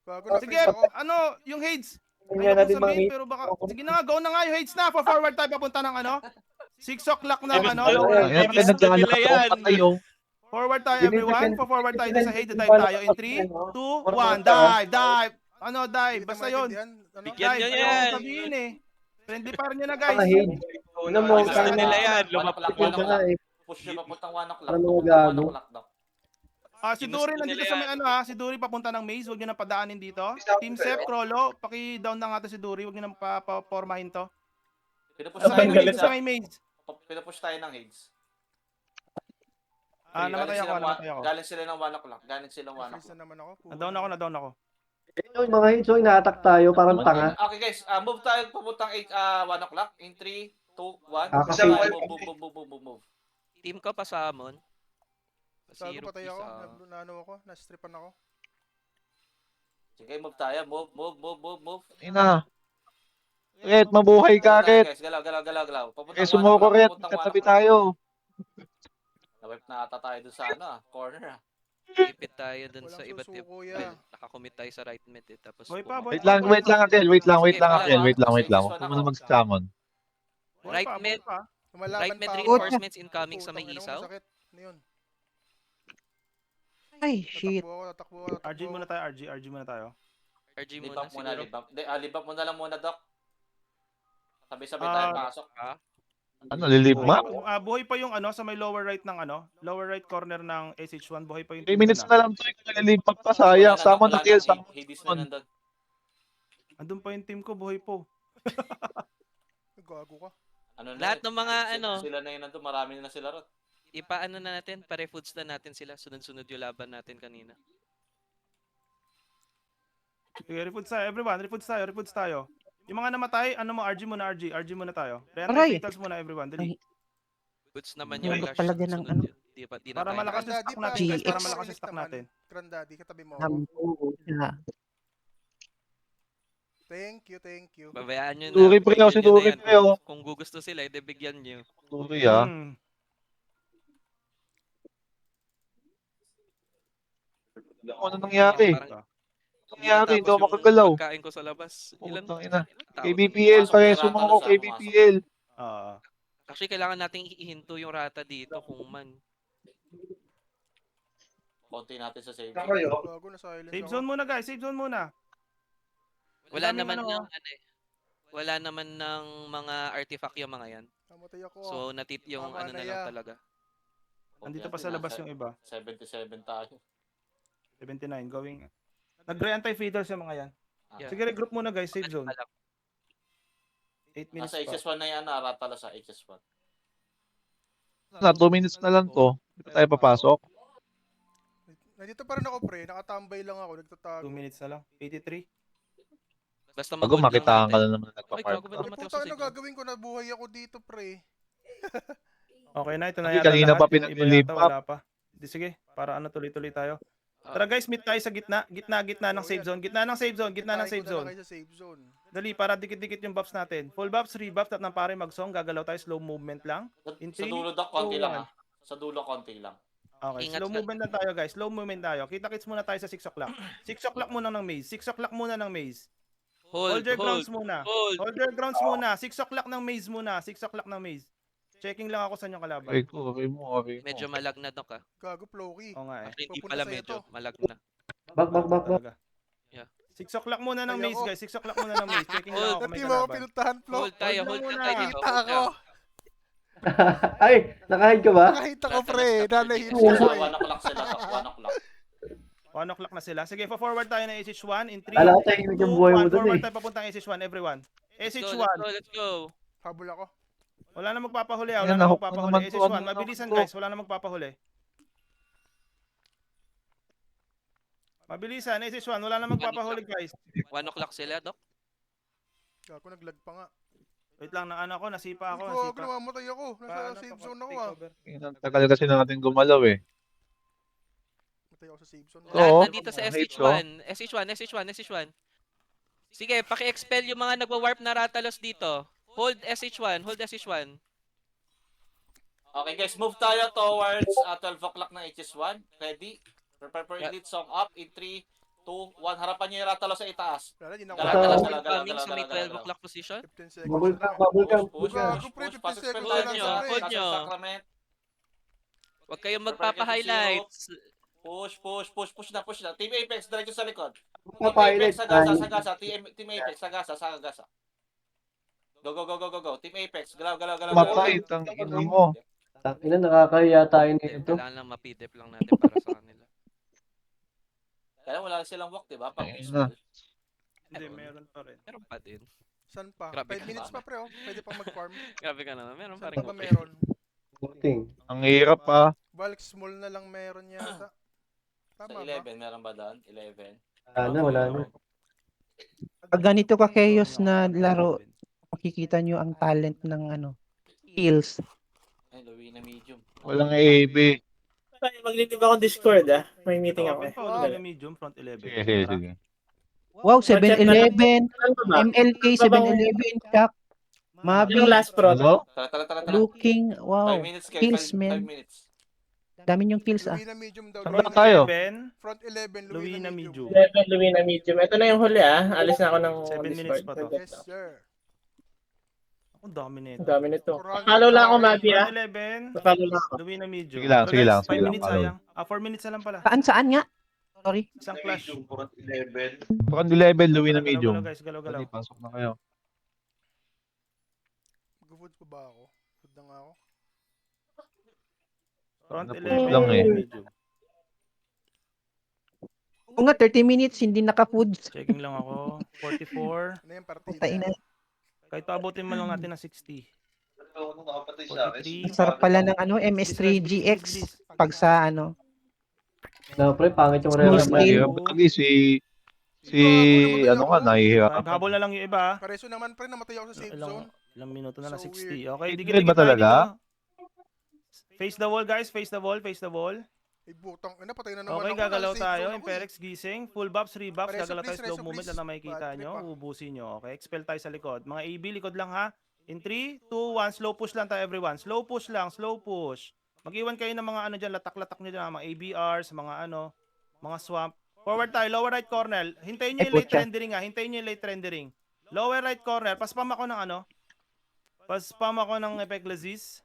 bago na Sige. freeze ako. Ano, yung Hades. Tingnan Ayoko natin mga sabihin hits. pero baka. Sige na nga. Go na nga yung Hades na. For forward tayo papunta ng ano. 6 o'clock ng ano. Ayan, pinagdala ka to, patay yung. Forward tayo Ganito everyone. kan- For forward tayo ganito sa Hades. kan- Dive tayo in 3, 2, 1. Dive. Dive. Ano, dive. Hindi Basta naman yun. maintindihan. Ano? Bigyan Dive. nyo Ayoko yan. sabihin eh. Friendly fire nyo na guys. Mga higis. Una mo, Gusto tayo nila na. yan. Ito na eh. Push nyo papuntang 1 o'clock. Ano mga Papuntang gago? 1 o'clock, Doc. Si Ginusto Duri nila nandito sa may yan. ano ha. Si Duri papunta ng maze. Huwag nyo nang padaanin dito. Team Sep, Krolo. Paki-down na nga to si Duri. Huwag nyo nang pa-formahin to. Pinupush Sa tayo may ng maze. Hades. Sa may maze. Pinupush tayo ng Hades. Namatay ako. Namatay ako. Galing sila ng 1 o'clock. Galing sila ng 1 Freeze o'clock. na naman ako. Na-down ako. Yung mga hits, so ina-attack tayo, parang tanga. Okay guys, move tayo papuntang 1 o'clock. In 3, 2, 1. Kasi- Move. Team ko pasamon. Sago Zero patay piece, ako. ah. Naano ako. Na-stripan ako. Sige, move tayo. Move. Ina. Red, mabuhay ka, Red. Guys, galaw. Papuntang Eh, sumuko, 1 Red. o'clock, papuntang Katabi 1 o'clock. tayo. Na-wipe na ata tayo dun sa corner. Ipit tayo dun Walang sa iba't susuko, ibang. ya. Well, nakakommit tayo sa right mid eh. Tapos Boy pa, Wait lang, Akel. Wait lang, Akel. Wait lang. Huwag mo na mag-summon. Right mid. Lumalaban Right mid pa ako. reinforcements incoming sa may Putang ina mo, isaw. masakit. Ano yun? Ay, shit. Tatakbo ako. RG muna tayo. RG muna tayo. RG Libap muna muna, siguro. libap. Libap mo na lang muna, Doc. Sabay-sabay tayo pasok. Ano, lilib map? Buhay pa yung ano sa may lower right ng ano, lower right corner ng SH1, buhay pa yung 3 minutes na lang to. Lilib map pa, sayang. Summon na kill, summon. Hades na nandun. Andun pa yung team ko, buhay po. Gago ka. Ano na Lahat yun? ng mga ano, Sila na yun nandun, marami na sila ron. ipaano na natin, pare-foods na natin sila. Sunod-sunod yung laban natin kanina. Sige, refoods tayo, everyone, refoods tayo. Yung mga namatay, ano mo, RG muna tayo. Aray! Rentals muna everyone, dali. Goods naman Yung yung flash. talaga ng sunod ano. yun. Di pa, di na Para tayo. malakas yung Granddaddy stock pa, natin, guys, para GX. malakas yung stock natin. Granddaddy, katabi mo ako. Nampo na. Thank you. Babayaan nyo na. Duri pre, bigyan si nyo na Duri yan. pre, oh. Kung gugusto sila, edi bigyan nyo. Sorry ah. Ano nangyari? Parang- Ano nangyari? Hindi ako Natapos yung makagalaw. Pagkain ko sa labas. Ilan? Putang ina. tao? KBPL, Pasok, pareso may mo rata ako, na sa KBPL. Actually, kailangan nating ihinto yung rata dito kung man. Konti natin sa save. Saan kayo? Gago na silence Save ako. zone muna guys, save zone muna. Wala Daming naman ano, ng ano eh. Wala naman ng mga artifact yung mga yan. Namatay ako. So, yung Tama ano na na lang yan. talaga. Andito pa sa labas yung iba. 77 tayo. 79, going. Nagre-anti-feeders yung mga yan. Yeah. Sige, regroup muna guys, save zone. Alam. 8 minutes Nasa pa. XS1 na yan, naratala sa XS1. Na 2 minutes na lang to. Hindi pa tayo papasok. Nandito pa rin ako, pre. Nakatambay lang ako. 2 Nagtatago. minutes na lang. 83. Basta Bago mag-hold lang makitaan ka natin. na naman na Ay, nagpa-park gago ba ka. Eh, naman puta, sa ano signal? gagawin ko? Nabuhay ako dito, pre. Okay na, ito na Kasi yata kanina lahat. pa Yung iba pinag-live yata, up. wala pa. Di, sige, para ano tuloy-tuloy tayo. Ah. Tara guys, meet tayo sa gitna. Gitna ng Oh, save yan. zone. Gitna ng save zone. Gitna ng Tayo save ko na lang zone. kayo sa save zone. Dali, para dikit-dikit yung buffs natin. Full buffs, rebuffs, at ng pare mag-song. Gagalaw tayo, slow movement lang. In Sa 3, dulo, Doc, konti 2, lang ha. Sa dulo, konti lang. Okay, Ingat slow ka. movement lang tayo guys. Slow movement tayo. Kita-kits muna tayo sa 6 o'clock. 6 o'clock muna ng maze. 6 o'clock muna ng maze. Hold, Hold your hold, grounds muna. hold. Hold your grounds muna. 6 o'clock ng maze muna. 6 o'clock ng maze. Checking lang ako sa inyong kalaban. Okay ko, okay mo. Medyo malag na, Doc ah. Gago, Floki. Oo nga eh. Actually, hindi Pupunta pala sa'yo medyo to. malag na. Bak. Talaga. 6 o'clock muna ng Ay, maze, ako. guys. 6 o'clock muna ng maze. Checking lang ako kung may Hindi mo ako kalaban. pinuntahan, Flo. Hold tayo, Hold hold lang lang tayo muna. dito. Nakita hold ako. lang. Ay, nakahid ka ba? Nakita ko, pre. Nanahit Sa ko, pre. 1 o'clock sila. 1 o'clock. 1 o'clock na sila. Sige, forward tayo ng SH1 in 3, Kala ko tahimik yung buhay mo 2, 1. dun Forward eh. tayo papuntang SH1, everyone. Let's go, SH1. let's go. Habol ako. Wala na magpapahuli. Wala Ayan, na nahook na magpapahuli. naman to, SH1, ano mabilisan naman to. guys. Wala na magpapahuli. Mabilisan, SH1. Wala na magpapahuli guys. 1 o'clock sila, Dok. Ako naglag pa nga. Wait lang, na ano ako, nasipa ako. Ikaw, ako Nasipa. namamatay ako. Nasa safe zone ako ah. Ang tagal kasi natin gumalaw eh. Matay ako sa safe zone. Oo. Lahat nandito sa Hate SH1. SH1. Sige, paki-expel yung mga nagwa-warp na Ratalos dito. Hold SH1, hold SH1. Okay guys, move tayo towards 12 o'clock ng HS1. Ready? Prepare for elite song up in 3, 2, 1. Harapan nyo yung ratalo sa itaas. Wala, di na Gala, ako. gala, Ratalos gala, gala, incoming gala, sa may gala, gala, 12 o'clock position. 15 seconds Bubble na cam, lang. bubble cam. Push, Gago, push, pre, push. 15 Pasok seconds tayo na lang, dyan. pre. Hold Pasok nyo. Sacrament. Huwag kayong magpapa-highlights. Push na. Team Apex, diretso sa likod. Team Papailit. Apex, sagasa. Team Apex, sagasa. Go. Team Apex, galaw. Matay, tang ina mo. Ina, nakakahiya tayo nito. Kailangan lang mapidep lang natin para sa kanila. Kaya wala silang walk, diba? Pang Ayun peaceful. Hindi, meron pa rin. Meron pa din. Saan pa? Grabe 5 ka minutes ba? pa, pre, oh. Pwede pa mag-farm. Grabe ka naman. Meron pa Saan rin. pa ba meron? Buting. Ang hirap pa. Valk small na lang meron yata. Sa Tama ba? 11, meron ba doon? 11. Wala na. Pag ganito ka chaos na laro, makikita nyo ang talent ng ano, kills. Ay, Louis na medium. Walang AB. Maglilib ako Discord May meeting ako. Open pa ulit na medium, front 11. Sige. Wow, 7-11, Ano ba? MLK 7-11, Chuck, Yung Mabi, last pro. Ano? Tara. Looking, 5 wow, minutes kayo. kills 5 man. minutes. Dami yung kills ah. Louis na medium daw. Saan Louis ba na- tayo? 11, Front 11, Louis na medium. 11, Louis na medium. Ito na yung huli Alis na ako ng 7 minutes pa to. Yes, sir. Ang dami nito. Ang dami nito. 400 Follow lang ako, Mabi Front 11, Follow lang ako. Louis na medium. Sige lang, So, sige guys, lang, 5 sige lang, minutes follow. sayang. 4 minutes na lang pala. Saan nga? Sorry. Isang flash. Front 11, Louis na medium. Galaw, guys, galaw. Dali, pasok na kayo. Mag-food pa ba ako? Food na nga ako. Front Napush 11, lang eh. medium. Kung nga 30 minutes, hindi naka-foods. Checking lang ako. 44. Ano yung partida? Putain na. Kahit paabutin man lang natin ng 60. 43. Ang sarap pala ng ano, MS3GX. Pag sa ano, No, pre, pangit yung Small rare. scale. Mahirap lagi ano nga, nahihirapan. Habol na lang yung iba. Pareso naman, pre, namatay ako sa safe zone. Ilang minuto na lang, So 60. Okay, Big dikit red ba talaga? Face the wall, guys. Face the wall. Ay, butang. Ina, patay na naman Okay, ako. gagalaw Nasa safe tayo. zone ako, Imperex gising. Full buffs, rebuffs. Reso, Gagalaw tayo please, slow reso, movement please. na makikita Bad nyo. trip, Ubusin nyo. Okay, expel tayo sa likod. Mga AB, likod lang ha. In 3, 2, 1. Slow push lang tayo, everyone. Slow push lang. Slow push. Mag-iwan kayo ng mga ano dyan. Latak-latak nyo dyan. Mga ABRs, mga ano. Mga swamp. Forward tayo. Lower right corner. Hintayin nyo yung late rendering ha. Hintayin nyo yung late rendering. Lower right corner. Paspam ako ng ano. Paspam ako ng Epiclesis.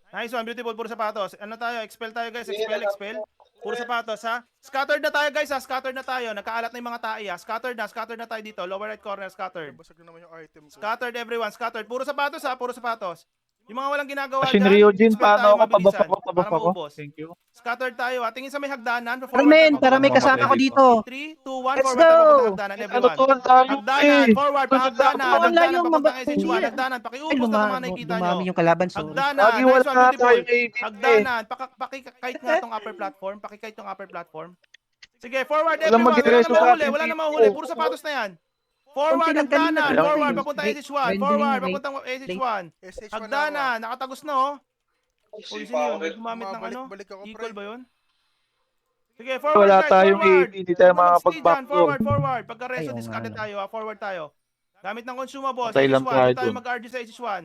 Nice one. Beautiful. Puro sapatos. Ano tayo? Expel tayo guys. Expel. Puro sapatos ha. Scattered na tayo guys ha. Scattered na tayo. Nagkaalat na yung mga tae ha. Scattered na tayo dito. Lower right corner. Scattered. Basag na naman yung item ko. Scattered everyone. Scattered. Puro sapatos ha. Puro sapatos. Yung mga walang ginagawa Shin Ryojin, expel paano tayo ako? mabilisan Tabap para ako. maubos. Thank you. Scattered tayo ha. Tingin sa may hagdanan. Carmen, para may kasama ko dito. 3, 2, 1. Let's Forward tayo go! papunta hagdanan Ano everyone. to? Ang tayo Hagdanan, eh. forward, Basta hagdanan, wala hagdanan, yung papuntang maba- SH1, hindi. hagdanan, Ay, pakiubos na mga nakikita nyo. dumami yung kalaban. Sorry. Hagdanan, Lagi nice wala one, beautiful. tayong AB eh. Hagdanan, pakikite nga tong upper platform, pakikite tong upper platform. Sige, forward Walang everyone, wala magreso na sa mahuli, atin wala na dito. mahuli, puro sapatos na yan. Forward, Konti lang kanina. hagdanan, forward, papuntang Rate- SH1, rendering forward, rate. papuntang SH1. SH1 Hagdanan, nakatagos na oh. Uy, sino yun? Gumamit ng ano? Bumabalik ako, pre. Equal ba yun? Sige, forward Wala guys, tayong forward. AB, hindi tayo Huwag na mag-stay dyan, makakapag-backdoor. forward. Pagka reso, Ay, oo discard nga, tayo ha, forward tayo. Gamit ng consumables, Patay lang SH1, tayo hindi tayo dun. mag-RG sa SH1.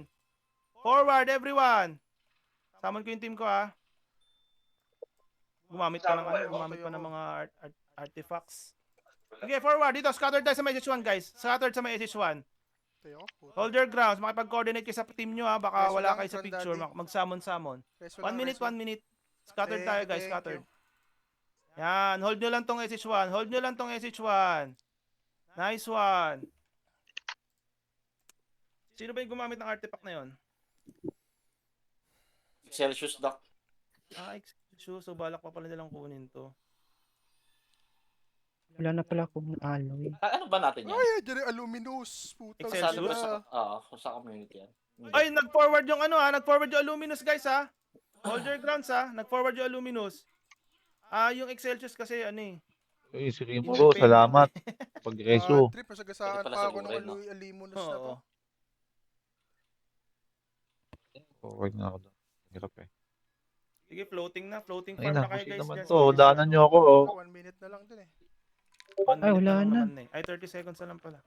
Forward everyone. Summon ko yung team ko ha. Gumamit pa ng mga artifacts. Okay, forward dito, scattered tayo sa may SH1 guys. Scattered sa may SH1. Tayo, puta. Hold your grounds, makipag-coordinate kayo sa team nyo ha, baka Reso wala lang, kayo sa Front picture, Daddy. mag-summon. Reso 1 lang, minute, reso. 1 minute. Scattered tayo guys, Thank scattered. you. Yan, hold nyo lang tong SH1. Hold nyo lang tong SH1. Nice one. Sino ba yung gumamit ng artifact na yon? Celsius Doc. Excuse. So, balak pa pala nilang kunin to. Wala na pala akong alloy. Ano ba natin yan? Ay, dyan yung Aluminous. Putang Excel Sa, sila. sa community yan. Ay, nag-forward yung nag-forward yung Luminous, guys, ha? Hold your grounds, ha? Nag-forward yung Luminous. Yung Excelsius kasi, Uy, si Rimbo, salamat. Pag-reso. Trip, masagasaan Pwede pala pa sa ako ng buhay, no? Aluminous na to. Oo. Forward na ako doon. Hirap eh. Sige, floating na. Floating Ay farm na, na kayo, kasi guys. naman dyan sa to. base Daanan na nyo ako, oh. 1 minute na lang dun eh. 1 Ay, minute wala lang na. naman, eh. Ay, 30 seconds na lang pala.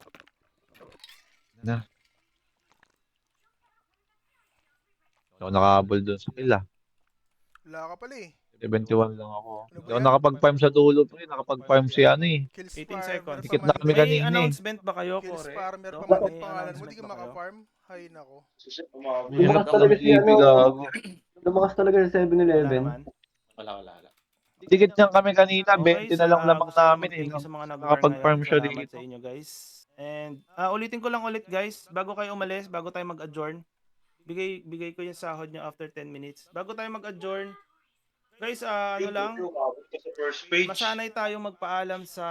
Ako nakahabol doon sa kila. Wala ka pala eh. 71 lang ako. Ano ba Hindi ako yan? nakapag-farm sa dulo. Pre. Nakapag-farm si ano eh. Kills 18 farmer seconds. Dikit pa na man. kami May kanina eh. announcement ba kayo, Kills Kore? farmer Dok, pa man may yung pangalan mo. Di announcement ka ba kayo? maka-farm. Hay nako. Hirap Lumakas talaga ng si TV, gago. Lumakas talaga sa Wala 7-Eleven. naman. Wala. Dikit lang kami kanina. 20 na lang lamang gusto ko namin eh. mag-thank you sa mga nag-war Nakapag-farm ngayon. siya Salamat dito. sa inyo, guys. And ulitin ko lang ulit, guys. Bago kayo umalis, bago tayo mag-adjourn, bigay ko yung sahod nyo after 10 minutes. Bago tayo mag-adjourn, guys, First page. masanay tayo magpaalam sa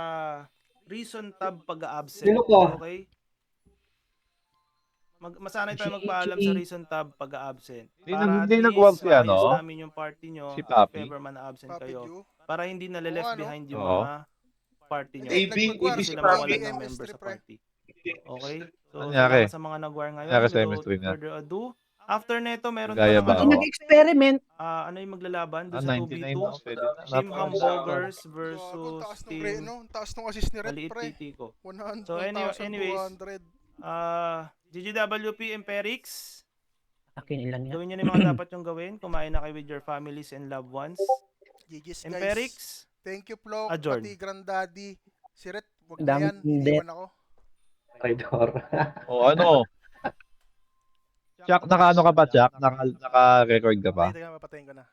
reason tab pag-absent. Sino ka? Okay? Masanay tayo magpaalam sa reason tab pag-absent. Hindi nag-work si ano? namin yung party nyo Si Papi? if ever man na-absent Papi kayo. Ju. Para hindi na-left Oo, ano? behind yung Oo. mga party nyo. Hindi, AB, nagpag-war Hindi si sila Papi. mawalan ng MS member sa trip, pre. party. Okay? So, Nangyari? salamat sa mga nag-war ngayon. Nangyari sa Without MS3 na? further ado, after neto, meron Gaya ba tayo ako? Nag-experiment. ano yung maglalaban doon Ah, sa 99 2v2. na. Pwede na. Team Napaka- Hamburgers Gago, ang versus taas nung Team no? Ang taas nung assist ni Red, Maliit pre. TT ko. 100, So, anyways, 1,200. GGWP Imperix, Akin ilan yan? gawin nyo na yung mga dapat yung gawin. Kumain na kayo with your families and loved ones. GG's, guys. Imperix, Thank you, Flo. Adjourn. Pati Granddaddy. Si Red, wag na Dami yan. hindi. Iniwan ako. Traidor. O ano? Chuck, naka-ano ka pa, Chuck? Naka-record ka pa? Ay, teka, mapatayin ko na.